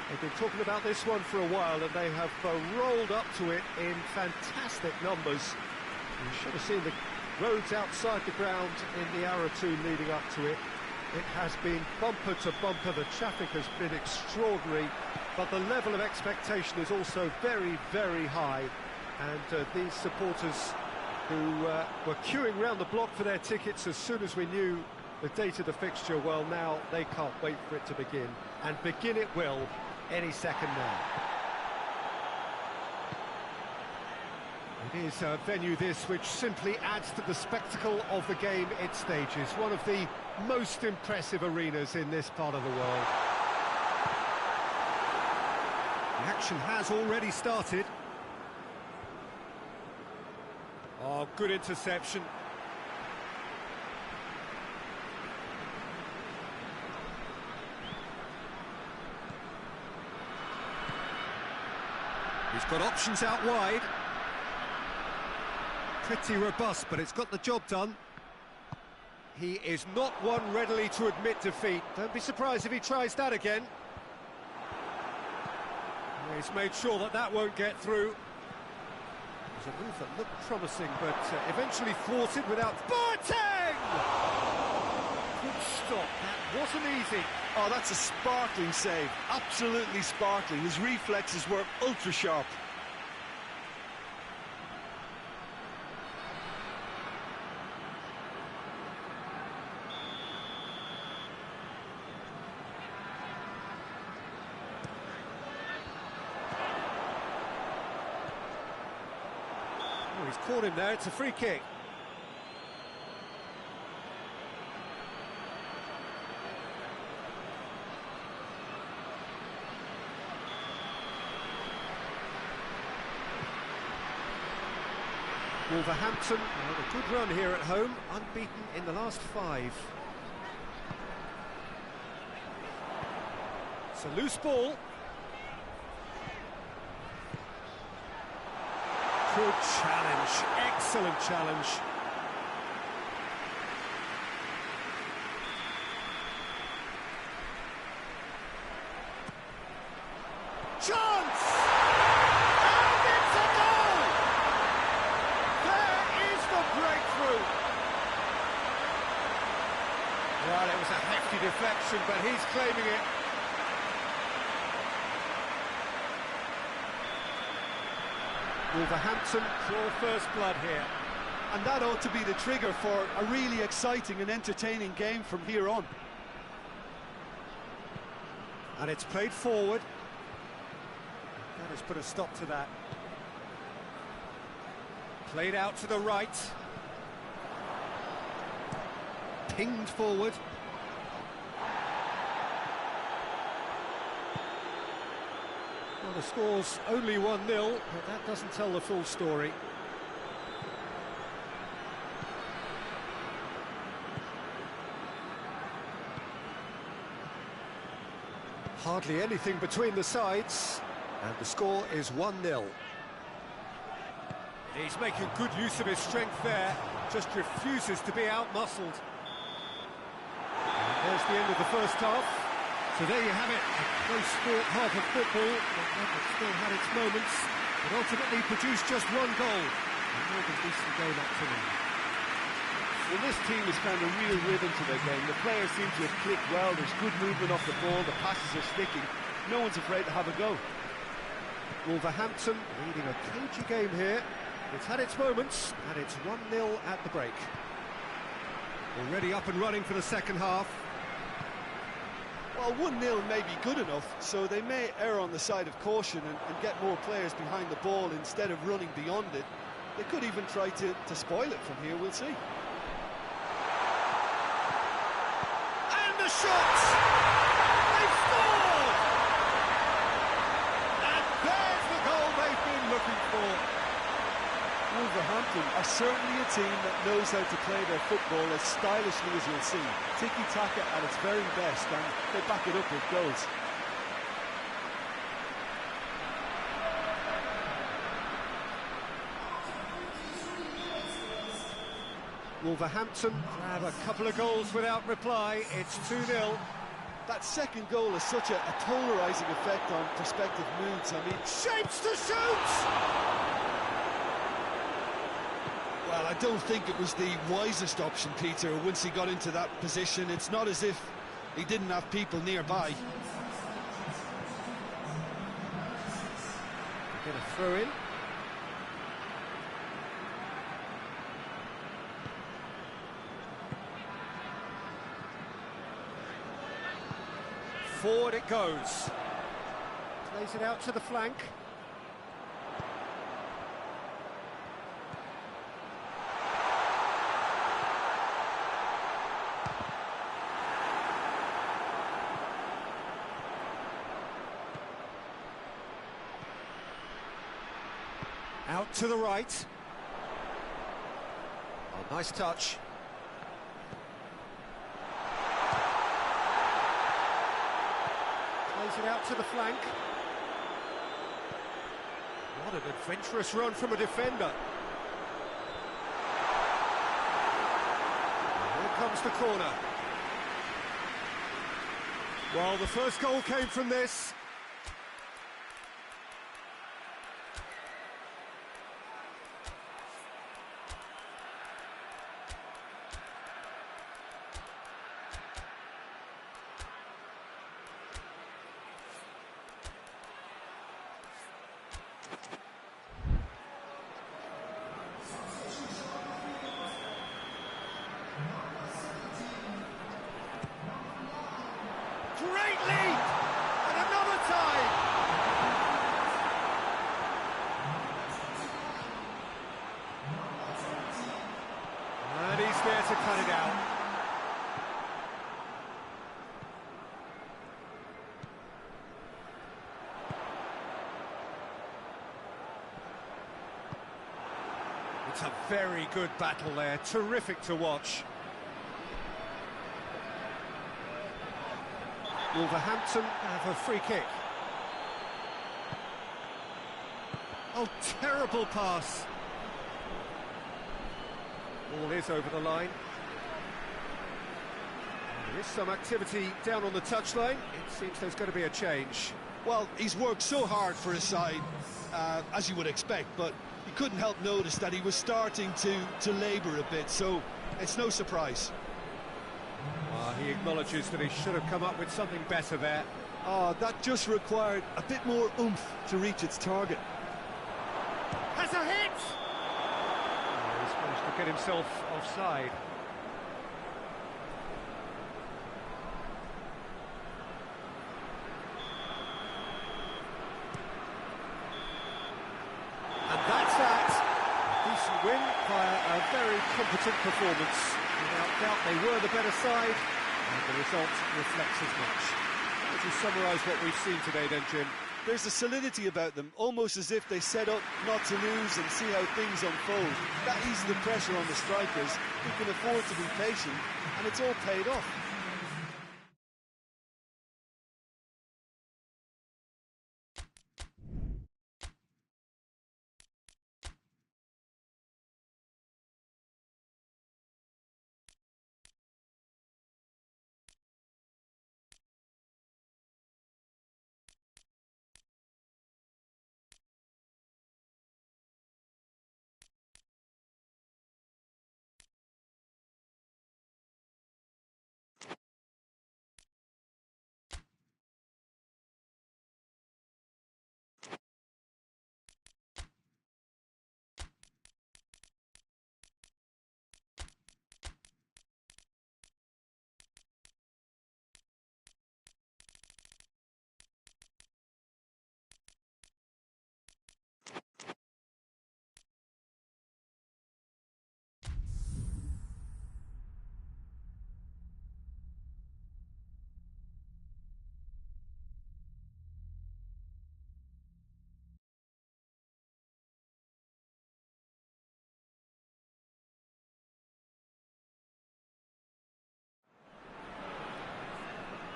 Speaker 1: They've been talking about this one for a while and they have rolled up to it in fantastic numbers. You should have seen the roads outside the ground in the hour or two leading up to it. It has been bumper to bumper, the traffic has been extraordinary, but the level of expectation is also very, very high. And these supporters who were queuing round the block for their tickets as soon as we knew the date of the fixture, well, now they can't wait for it to begin. And begin it will any second now. It is a venue this which simply adds to the spectacle of the game it stages. One of the most impressive arenas in this part of the world. The action has already started. Oh, good interception. He's got options out wide. Pretty robust, but it's got the job done. He is not one readily to admit defeat. Don't be surprised if he tries that again. He's made sure that that won't get through. It was a move that looked promising, but eventually thwarted without... Boateng! Good stop, that wasn't easy.
Speaker 2: Oh, that's a sparkling save, absolutely sparkling. His reflexes were ultra-sharp.
Speaker 1: Oh, he's caught him there, it's a free kick. Wolverhampton, a good run here at home, unbeaten in the last 5. It's a loose ball. Good challenge, excellent challenge. Chance! And it's a goal! There is the breakthrough. Well, it was a hefty deflection, but he's claiming it. Wolverhampton draw first blood here.
Speaker 2: And that ought to be the trigger for a really exciting and entertaining game from here on.
Speaker 1: And it's played forward. That has put a stop to that. Played out to the right. Pinged forward. Well, the score's only 1-0, but that doesn't tell the full story. Hardly anything between the sides, and the score is 1-0. He's making good use of his strength there, just refuses to be out-muscled. There's the end of the first half. So there you have it, a close-fought half of football, but one that still had its moments, but ultimately produced just one goal. A more than decent game up to now.
Speaker 3: Well, this team has found a real rhythm to their game. The players seem to have clicked well, there's good movement off the ball, the passes are sticking. No one's afraid to have a go.
Speaker 1: Wolverhampton leading a cagey game here. It's had its moments, and it's 1-0 at the break. Already up and running for the second half.
Speaker 2: Well, 1-0 may be good enough, so they may err on the side of caution and get more players behind the ball instead of running beyond it. They could even try to spoil it from here, we'll see.
Speaker 1: And the shot! They've scored! And there's the goal they've been looking for.
Speaker 2: Wolverhampton are certainly a team that knows how to play their football as stylishly as you'll see. Tiki-taka at its very best, and they back it up with goals.
Speaker 1: Wolverhampton have a couple of goals without reply. It's 2-0.
Speaker 2: That second goal has such a polarising effect on prospective moods. I mean,
Speaker 1: Shapes to shoot!
Speaker 2: well, I don't think it was the wisest option, Peter, once he got into that position. It's not as if he didn't have people nearby.
Speaker 1: Get a throw in. Forward it goes. Plays it out to the flank. Out to the right. Oh, nice touch. Plays it out to the flank. What an adventurous run from a defender. And here comes the corner. Well, the first goal came from this. Great lead! And another time! And he's there to cut it out. It's a very good battle there, terrific to watch. Wolverhampton have a free kick. Oh, terrible pass. Ball is over the line. There is some activity down on the touchline. It seems there's going to be a change.
Speaker 2: Well, he's worked so hard for his side, as you would expect, but you couldn't help notice that he was starting to labour a bit, so it's no surprise.
Speaker 1: He acknowledges that he should have come up with something better there.
Speaker 2: That just required a bit more oomph to reach its target.
Speaker 1: Has a hit! He's managed to get himself offside. And that's that. A decent win via a very competent performance. Without doubt, they were the better side, and the result reflects as much. How would you summarise what we've seen today then, Jim?
Speaker 2: There's a solidity about them, almost as if they set up not to lose and see how things unfold. That eases the pressure on the strikers, who can afford to be patient, and it's all paid off.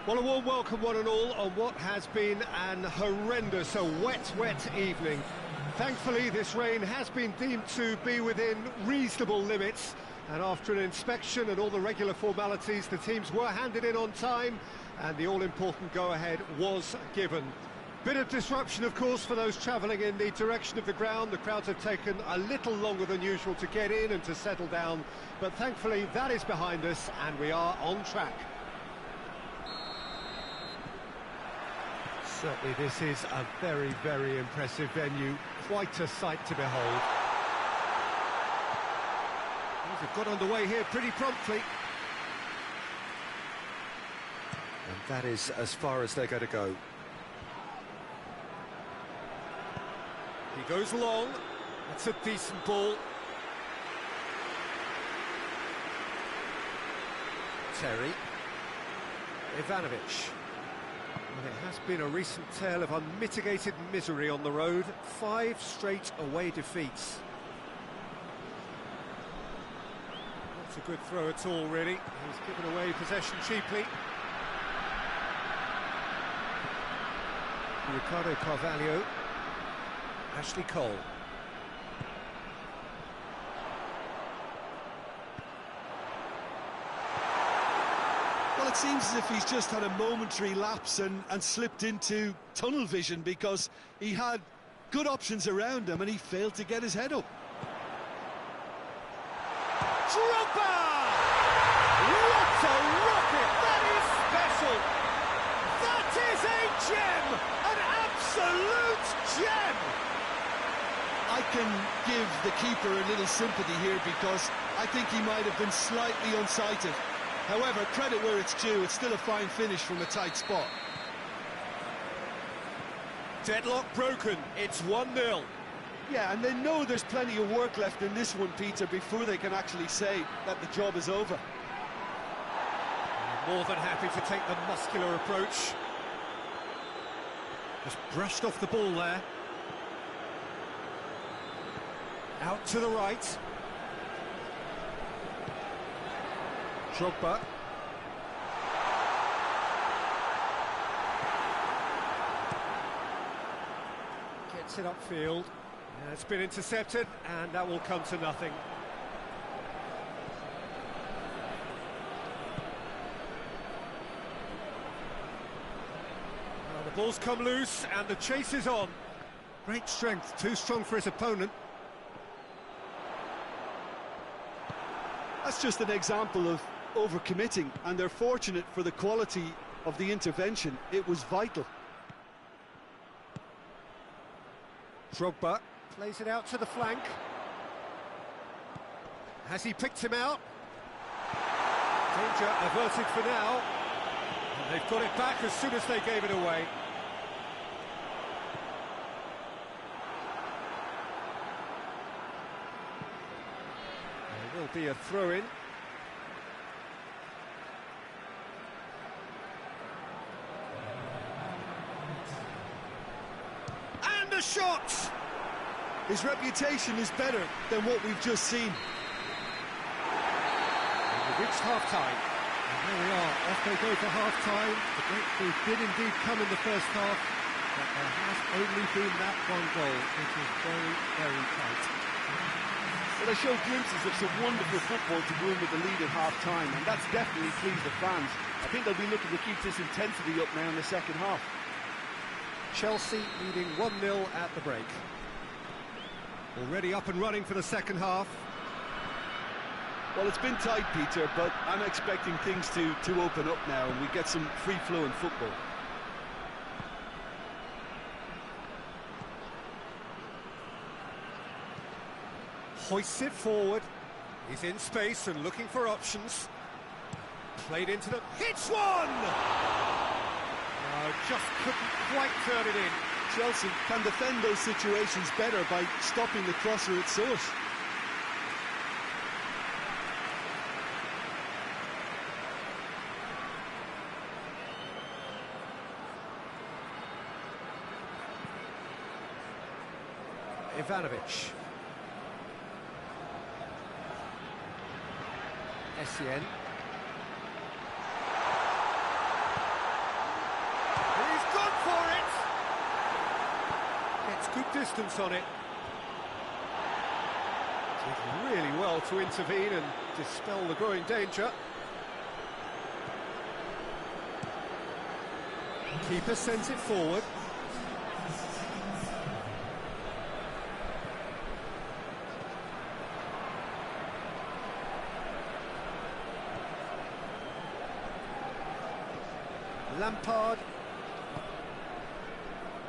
Speaker 1: Well, a warm welcome one and all on what has been an horrendous, a wet evening. Thankfully, this rain has been deemed to be within reasonable limits, and after an inspection and all the regular formalities, the teams were handed in on time, and the all-important go-ahead was given. Bit of disruption, of course, for those travelling in the direction of the ground. The crowds have taken a little longer than usual to get in and to settle down, but thankfully that is behind us, and we are on track. Certainly this is a very impressive venue, quite a sight to behold. Things have got underway here pretty promptly. And that is as far as they're going to go. He goes long, that's a decent ball. Terry. Ivanovic. And it has been a recent tale of unmitigated misery on the road. 5 straight away defeats. Not a good throw at all, really. He's given away possession cheaply. Ricardo Carvalho. Ashley Cole.
Speaker 2: Well, it seems as if he's just had a momentary lapse and slipped into tunnel vision, because he had good options around him and he failed to get his head up.
Speaker 1: Drogba! What a rocket! That is special! That is a gem! An absolute gem!
Speaker 2: I can give the keeper a little sympathy here, because I think he might have been slightly unsighted. However, credit where it's due, it's still a fine finish from a tight spot.
Speaker 1: Deadlock broken, it's 1-0.
Speaker 2: Yeah, and they know there's plenty of work left in this one, Peter, before they can actually say that the job is over.
Speaker 1: More than happy to take the muscular approach. Just brushed off the ball there. Out to the right. Drogba. Gets it upfield. It's been intercepted, and that will come to nothing. ball's come loose and the chase is on. Great strength, too strong for his opponent.
Speaker 2: That's just an example of overcommitting, and they're fortunate for the quality of the intervention. It was vital.
Speaker 1: Drogba plays it out to the flank. Has he picked him out? Danger averted for now. And they've got it back as soon as they gave it away. There will be a throw-in. And a shot!
Speaker 2: His reputation is better than what we've just seen.
Speaker 1: We've reached half-time. And there we are, off they go for half-time. The breakthrough did indeed come in the first half, but there has only been that one goal. It was very, very tight.
Speaker 3: Well, they showed glimpses of some wonderful football to go in with the lead at half-time, and that's definitely pleased the fans. I think they'll be looking to keep this intensity up now in the second half.
Speaker 1: Chelsea leading 1-0 at the break. Already up and running for the second half.
Speaker 2: Well, it's been tight, Peter, but I'm expecting things to open up now and we get some free-flowing football.
Speaker 1: Hoists it forward. He's in space and looking for options. Played into the... Hits one! Just couldn't quite turn it in.
Speaker 2: Chelsea can defend those situations better by stopping the crosser at source.
Speaker 1: Ivanovic. Essien. He's gone for it! Gets good distance on it. Did really well to intervene and dispel the growing danger. Keeper sends it forward. Lampard.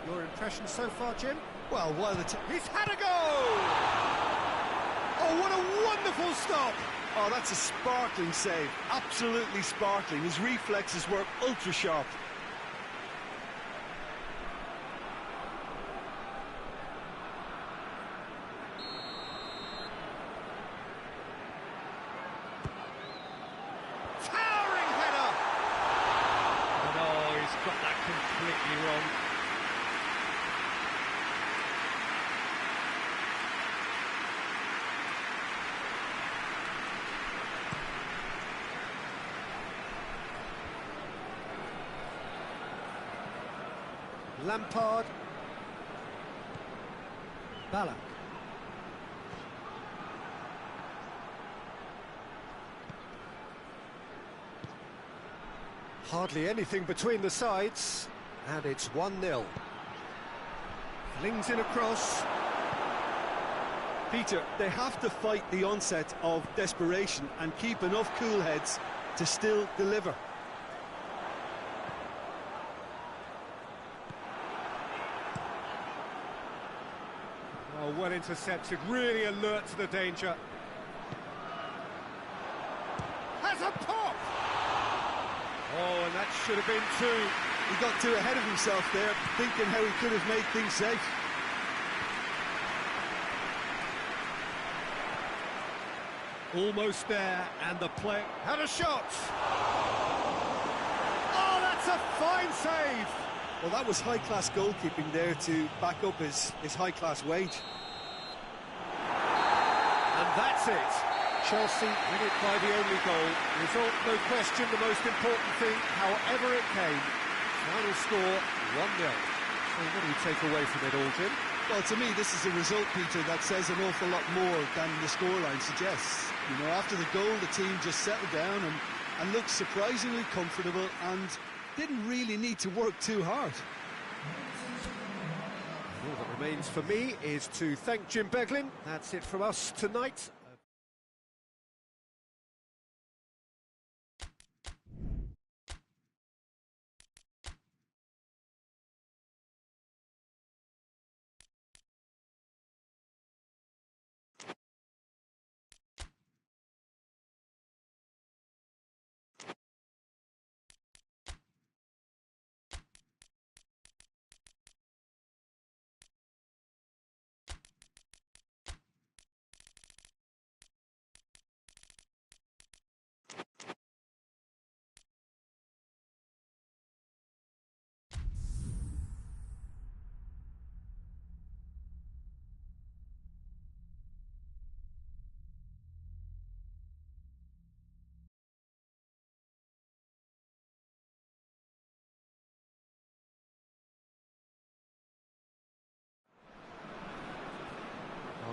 Speaker 1: Your impression so far, Jim?
Speaker 2: Well, while
Speaker 1: he's had a go! Oh, what a wonderful stop!
Speaker 2: Oh, that's a sparkling save. Absolutely sparkling. His reflexes were ultra-sharp.
Speaker 1: Got that completely wrong. Lampard. Ballack. Hardly anything between the sides, and it's 1-0. Flings in across.
Speaker 2: Peter, they have to fight the onset of desperation and keep enough cool heads to still deliver.
Speaker 1: Oh, well intercepted, really alert to the danger. Has a pop! Oh, and that should have been two.
Speaker 2: He got too ahead of himself there, thinking how he could have made things safe.
Speaker 1: Almost there, and the play had a shot. Oh, that's a fine save.
Speaker 2: Well, that was high-class goalkeeping there to back up his high-class wage.
Speaker 1: And that's it. Chelsea win it by the only goal. Result, no question, the most important thing, however it came. Final score, 1-0. So what do you take away from it all, Jim?
Speaker 2: Well, to me, this is a result, Peter, that says an awful lot more than the scoreline suggests. You know, after the goal, the team just settled down and looked surprisingly comfortable and didn't really need to work too hard.
Speaker 1: All that remains for me is to thank Jim Beglin. That's it from us tonight.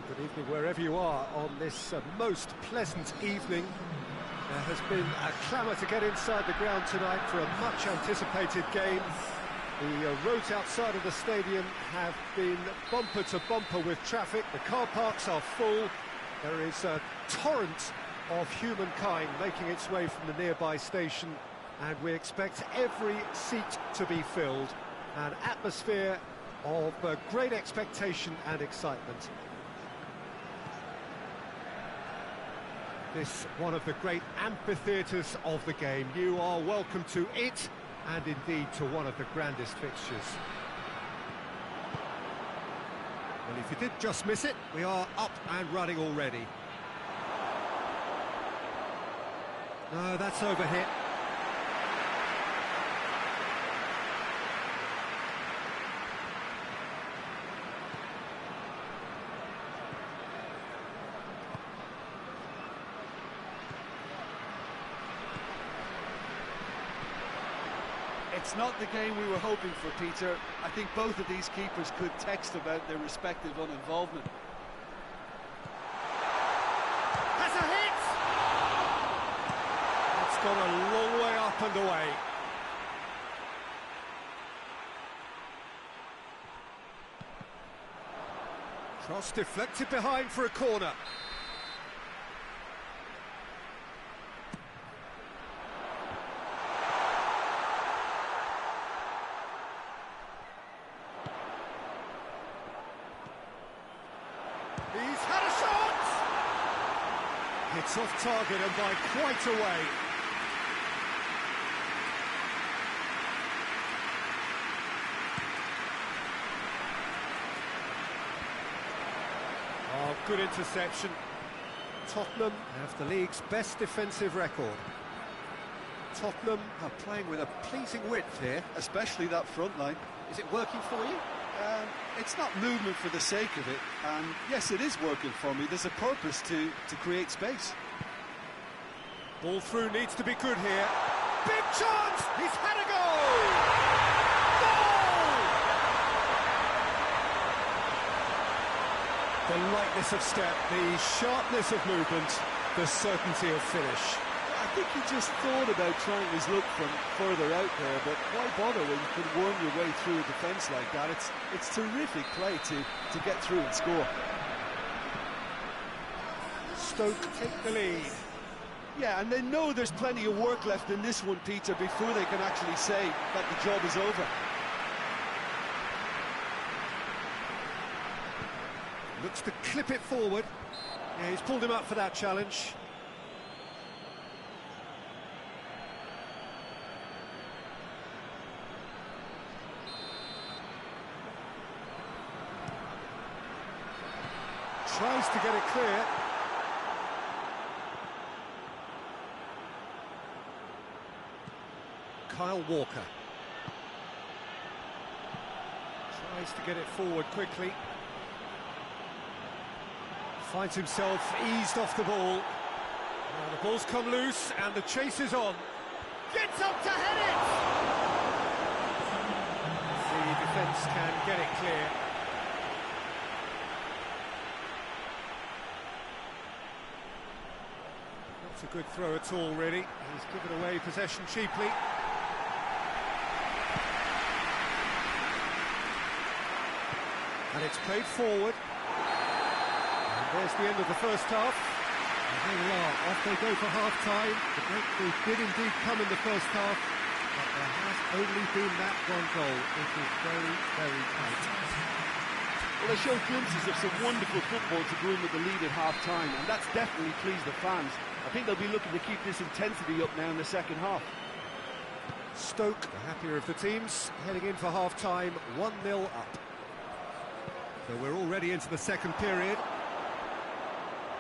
Speaker 1: Good evening wherever you are on this most pleasant evening. There has been a clamour to get inside the ground tonight for a much anticipated game. The roads outside of the stadium have been bumper to bumper with traffic. The car parks are full. There is a torrent of humankind making its way from the nearby station, and we expect every seat to be filled. An atmosphere of great expectation and excitement. This one of the great amphitheatres of the game. You are welcome to it, and indeed to one of the grandest fixtures. Well, if you did just miss it, we are up and running already. No, that's overhit.
Speaker 3: It's not the game we were hoping for, Peter. I think both of these keepers could text about their respective uninvolvement.
Speaker 1: Has a hit! It's gone a long way up and away. Cross deflected behind for a corner. He's had a shot! It's off target and by quite a way. Oh, good interception. Tottenham have the league's best defensive record. Tottenham are playing with a pleasing width here.
Speaker 3: Especially that front line.
Speaker 1: Is it working for you?
Speaker 3: It's not movement for the sake of it, and yes, it is working for me. There's a purpose to create space.
Speaker 1: Ball through needs to be good here. Big chance! He's had a goal! Goal! The lightness of step, the sharpness of movement, the certainty of finish.
Speaker 3: I think he just thought about trying his look from further out there, but why bother when you can worm your way through a defence like that? It's terrific play to get through and score.
Speaker 1: Stoke take the lead.
Speaker 3: Yeah, and they know there's plenty of work left in this one, Peter, before they can actually say that the job is over.
Speaker 1: Looks to clip it forward. Yeah, he's pulled him up for that challenge. Tries to get it clear. Kyle Walker. Tries to get it forward quickly. Finds himself eased off the ball. Now the ball's come loose and the chase is on. Gets up to head it! The defence can get it clear. Not a good throw at all, really. He's given away possession cheaply. And it's played forward. And there's the end of the first half. And here we are, off they go for half-time. The breakthrough did indeed come in the first half, but there has only been that one goal. It is very, very tight.
Speaker 3: Well, they showed glimpses of some wonderful football to go in with the lead at half-time, and that's definitely pleased the fans. I think they'll be looking to keep this intensity up now in the second half.
Speaker 1: Stoke, the happier of the teams, heading in for half-time, 1-0 up. So we're already into the second period.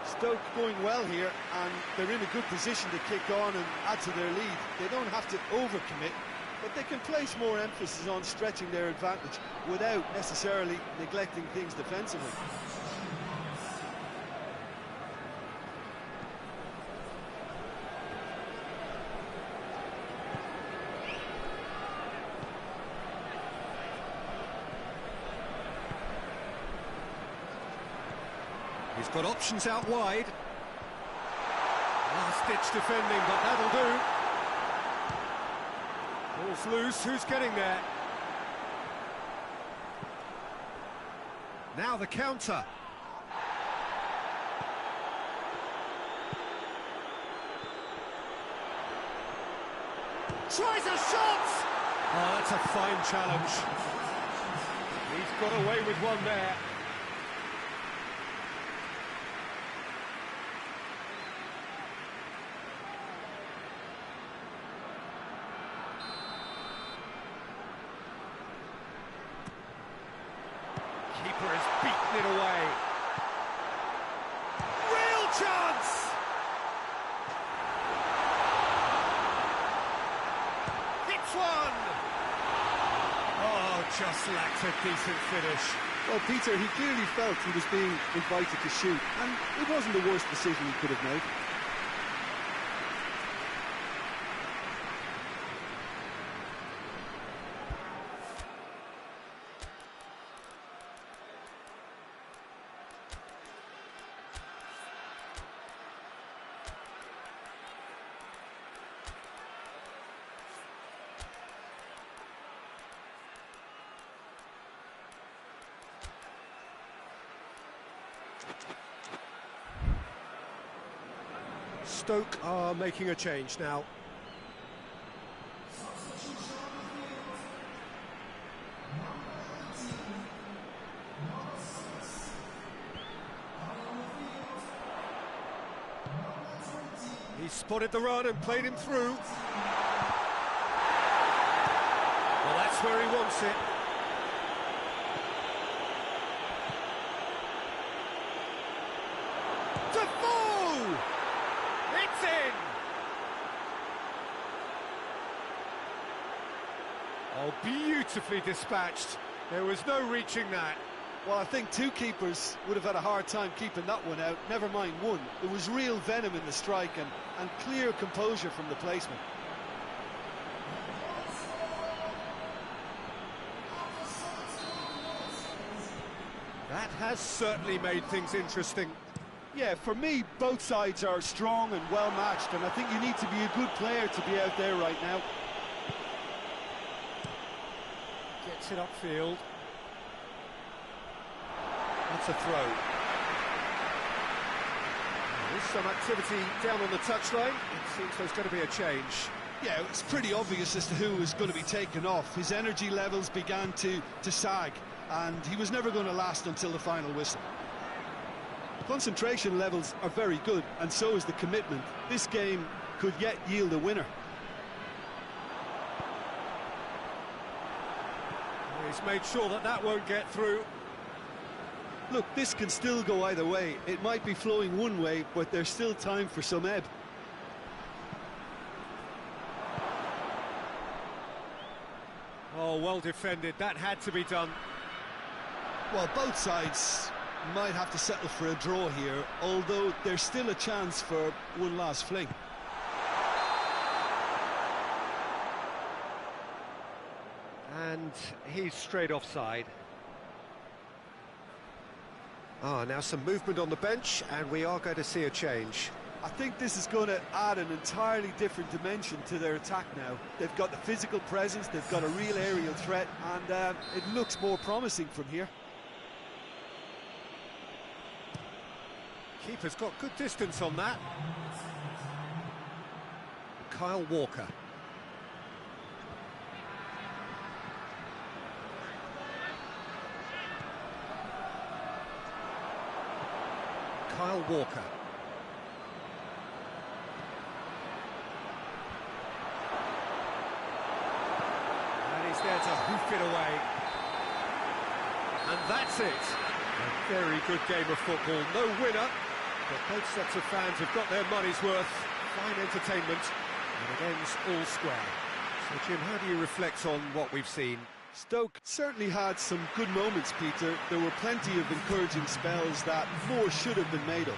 Speaker 2: Stoke going well here, and they're in a good position to kick on and add to their lead. They don't have to overcommit, but they can place more emphasis on stretching their advantage without necessarily neglecting things defensively.
Speaker 1: He's got options out wide. Last-ditch defending, but that'll do. Ball's loose, who's getting there? Now the counter. Tries a shot! Oh, that's a fine challenge. He's got away with one there. Keeper has beaten it away. Real chance! Hits one! Oh, just lacked a decent finish.
Speaker 2: Well, Peter, he clearly felt he was being invited to shoot, and it wasn't the worst decision he could have made.
Speaker 1: Stoke are making a change now. He spotted the run and played him through. Well, that's where he wants it. It's in! Oh, beautifully dispatched. There was no reaching that.
Speaker 2: Well, I think two keepers would have had a hard time keeping that one out, never mind one. There was real venom in the strike and clear composure from the placement.
Speaker 1: That has certainly made things interesting.
Speaker 2: Yeah, for me, both sides are strong and well-matched, and I think you need to be a good player to be out there right now.
Speaker 1: Gets it upfield. That's a throw. There's some activity down on the touchline. It seems there's going to be a change.
Speaker 2: Yeah, it's pretty obvious as to who was going to be taken off. His energy levels began to sag, and he was never going to last until the final whistle. Concentration levels are very good, and so is the commitment. This game could yet yield a winner.
Speaker 1: He's made sure that that won't get through.
Speaker 2: Look, this can still go either way. It might be flowing one way, but there's still time for some ebb.
Speaker 1: Oh, well defended. That had to be done.
Speaker 2: Well, both sides might have to settle for a draw here, although there's still a chance for one last fling.
Speaker 1: And he's straight offside. Now some movement on the bench, and we are going to see a change.
Speaker 2: I think this is going to add an entirely different dimension to their attack now. They've got the physical presence, they've got a real aerial threat, and it looks more promising from here.
Speaker 1: keeper's got good distance on that. Kyle Walker. Kyle Walker. And he's there to hoof it away. And that's it. A very good game of football. No winner, but both sets of fans have got their money's worth. Fine entertainment, and it ends all square. So, Jim, how do you reflect on what we've seen?
Speaker 2: Stoke certainly had some good moments, Peter. There were plenty of encouraging spells that more should have been made of.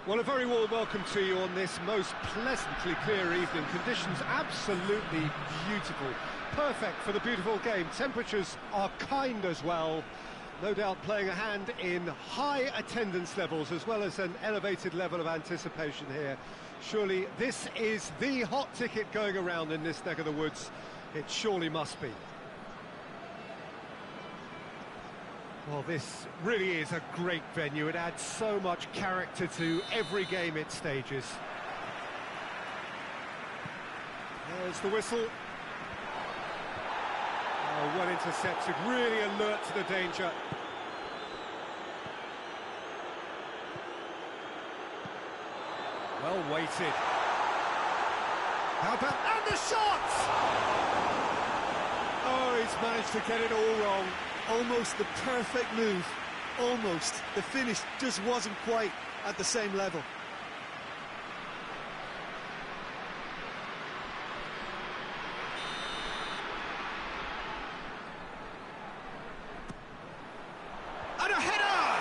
Speaker 1: Well, a very warm welcome to you on this most pleasantly clear evening. Conditions absolutely beautiful. Perfect for the beautiful game. Temperatures are kind as well. No doubt playing a hand in high attendance levels as well as an elevated level of anticipation here. Surely this is the hot ticket going around in this neck of the woods. It surely must be. Well, this really is a great venue. It adds so much character to every game it stages. There's the whistle. Oh, well intercepted, really alert to the danger. Well weighted. How about... and the shot! Oh, he's managed to get it all wrong.
Speaker 2: Almost the perfect move. Almost. The finish just wasn't quite at the same level.
Speaker 1: And a header!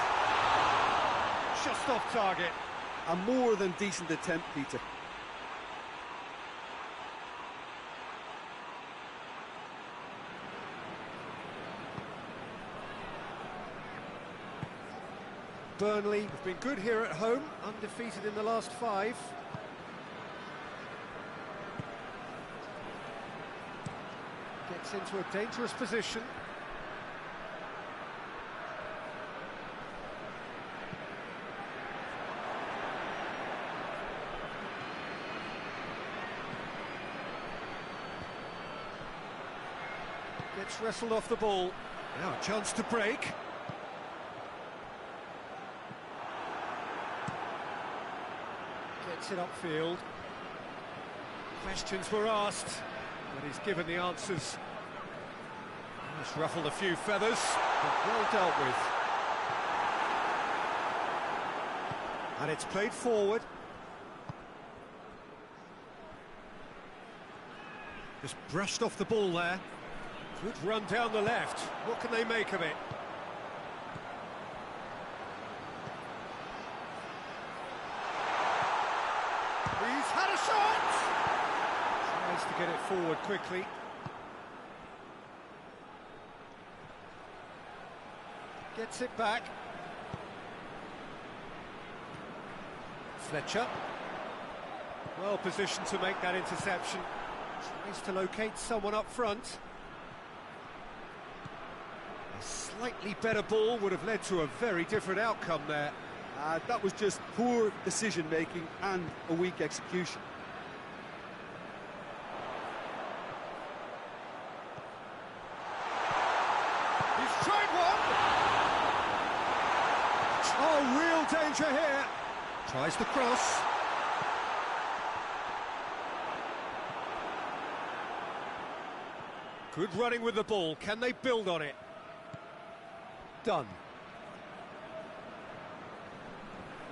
Speaker 1: Just off target.
Speaker 2: A more than decent attempt, Peter.
Speaker 1: Burnley have been good here at home, undefeated in the last 5. Gets into a dangerous position. Gets wrestled off the ball. Now a chance to break. Gets it upfield. Questions were asked, but he's given the answers. He's ruffled a few feathers, but well dealt with. And it's played forward. Just brushed off the ball there. Good run down the left. What can they make of it? He's had a shot! Tries to get it forward quickly. Gets it back. Fletcher. Well positioned to make that interception. Tries to locate someone up front. A slightly better ball would have led to a very different outcome there.
Speaker 2: That was just poor decision-making and a weak execution.
Speaker 1: He's tried one! Oh, real danger here. Tries the cross. Good running with the ball. Can they build on it? Done.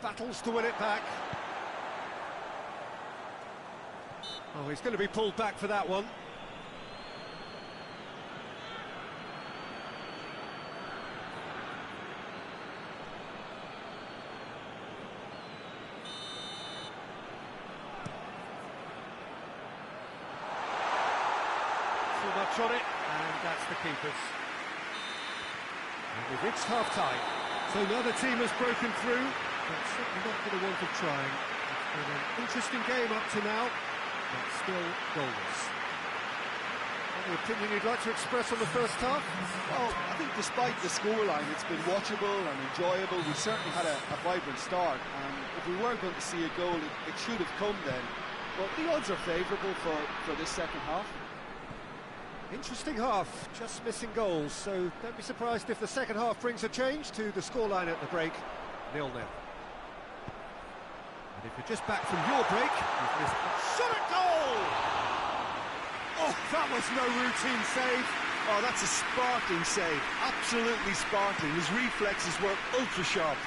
Speaker 1: Battles to win it back. Oh, he's going to be pulled back for that one. Too much on it, and that's the keepers. And we've reached half-time. So another team has broken through, but certainly not for the want of trying. It's been an interesting game up to now, but still goalless. Any opinion you'd like to express on the first half?
Speaker 2: Well, I think despite the scoreline, it's been watchable and enjoyable. We certainly had a vibrant start, and if we were going to see a goal, it should have come then. But the odds are favourable for this second half.
Speaker 1: Interesting half, just missing goals, so don't be surprised if the second half brings a change to the scoreline at the break, 0-0. And if you're just back from your break, you've missed a shot at goal! Oh, that was no routine save.
Speaker 2: Oh, that's a sparkling save, absolutely sparkling. His reflexes were ultra-sharp.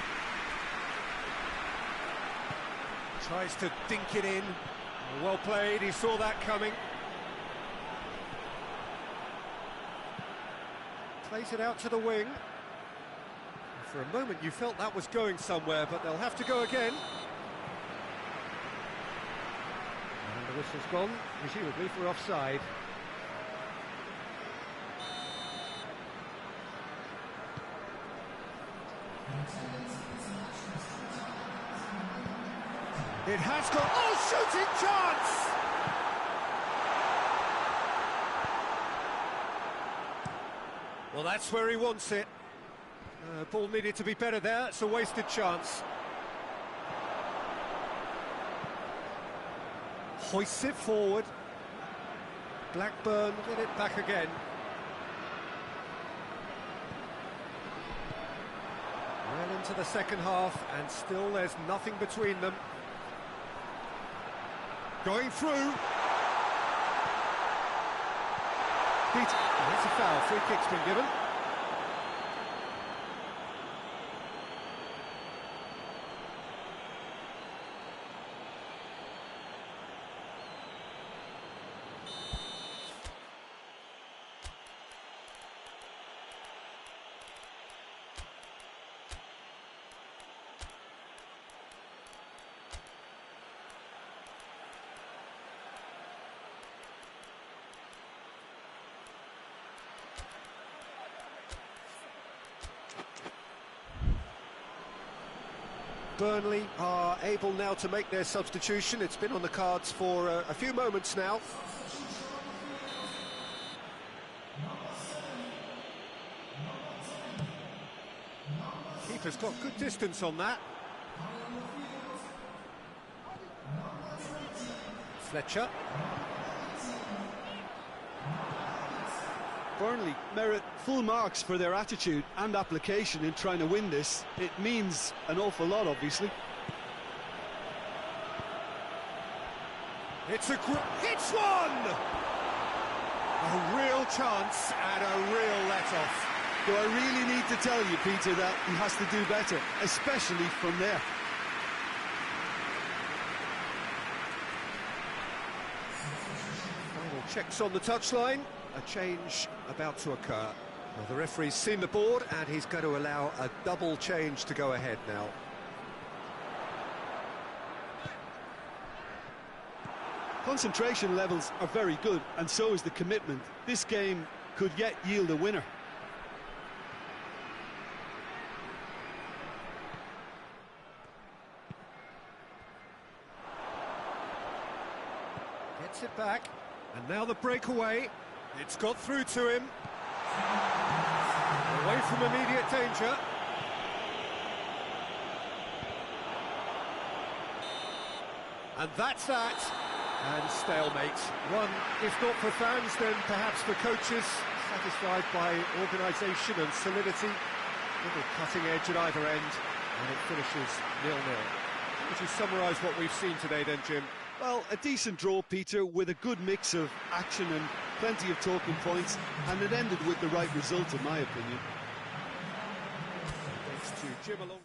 Speaker 1: Tries to dink it in. Well played, he saw that coming. Plays it out to the wing. For a moment you felt that was going somewhere, but they'll have to go again. And the whistle's gone, presumably for offside. It has got... Oh, shooting chance! Well, that's where he wants it. Ball needed to be better there. It's a wasted chance. Hoists it forward. Blackburn get it back again. Well into the second half, and still there's nothing between them. Going through. That's a foul, free kick's been given. Burnley are able now to make their substitution. It's been on the cards for a few moments now. Keeper's got good distance on that. Fletcher.
Speaker 2: Burnley merit full marks for their attitude and application in trying to win this. It means an awful lot, obviously.
Speaker 1: It's hits one! A real chance and a real let-off.
Speaker 2: Do I really need to tell you, Peter, that he has to do better, especially from there?
Speaker 1: Final checks on the touchline. A change about to occur. Well, the referee's seen the board and he's going to allow a double change to go ahead now.
Speaker 2: Concentration levels are very good, and so is the commitment. This game could yet yield a winner.
Speaker 1: Gets it back. And now the breakaway. It's got through to him. Away from immediate danger. And that's that. And stalemate. One, if not for fans, then perhaps for coaches. Satisfied by organisation and solidity. Little cutting edge at either end. And it finishes 0-0. Would you summarise what we've seen today then, Jim?
Speaker 2: Well, a decent draw, Peter, with a good mix of action and plenty of talking points, and it ended with the right result, in my opinion.
Speaker 1: Thanks to Jim along.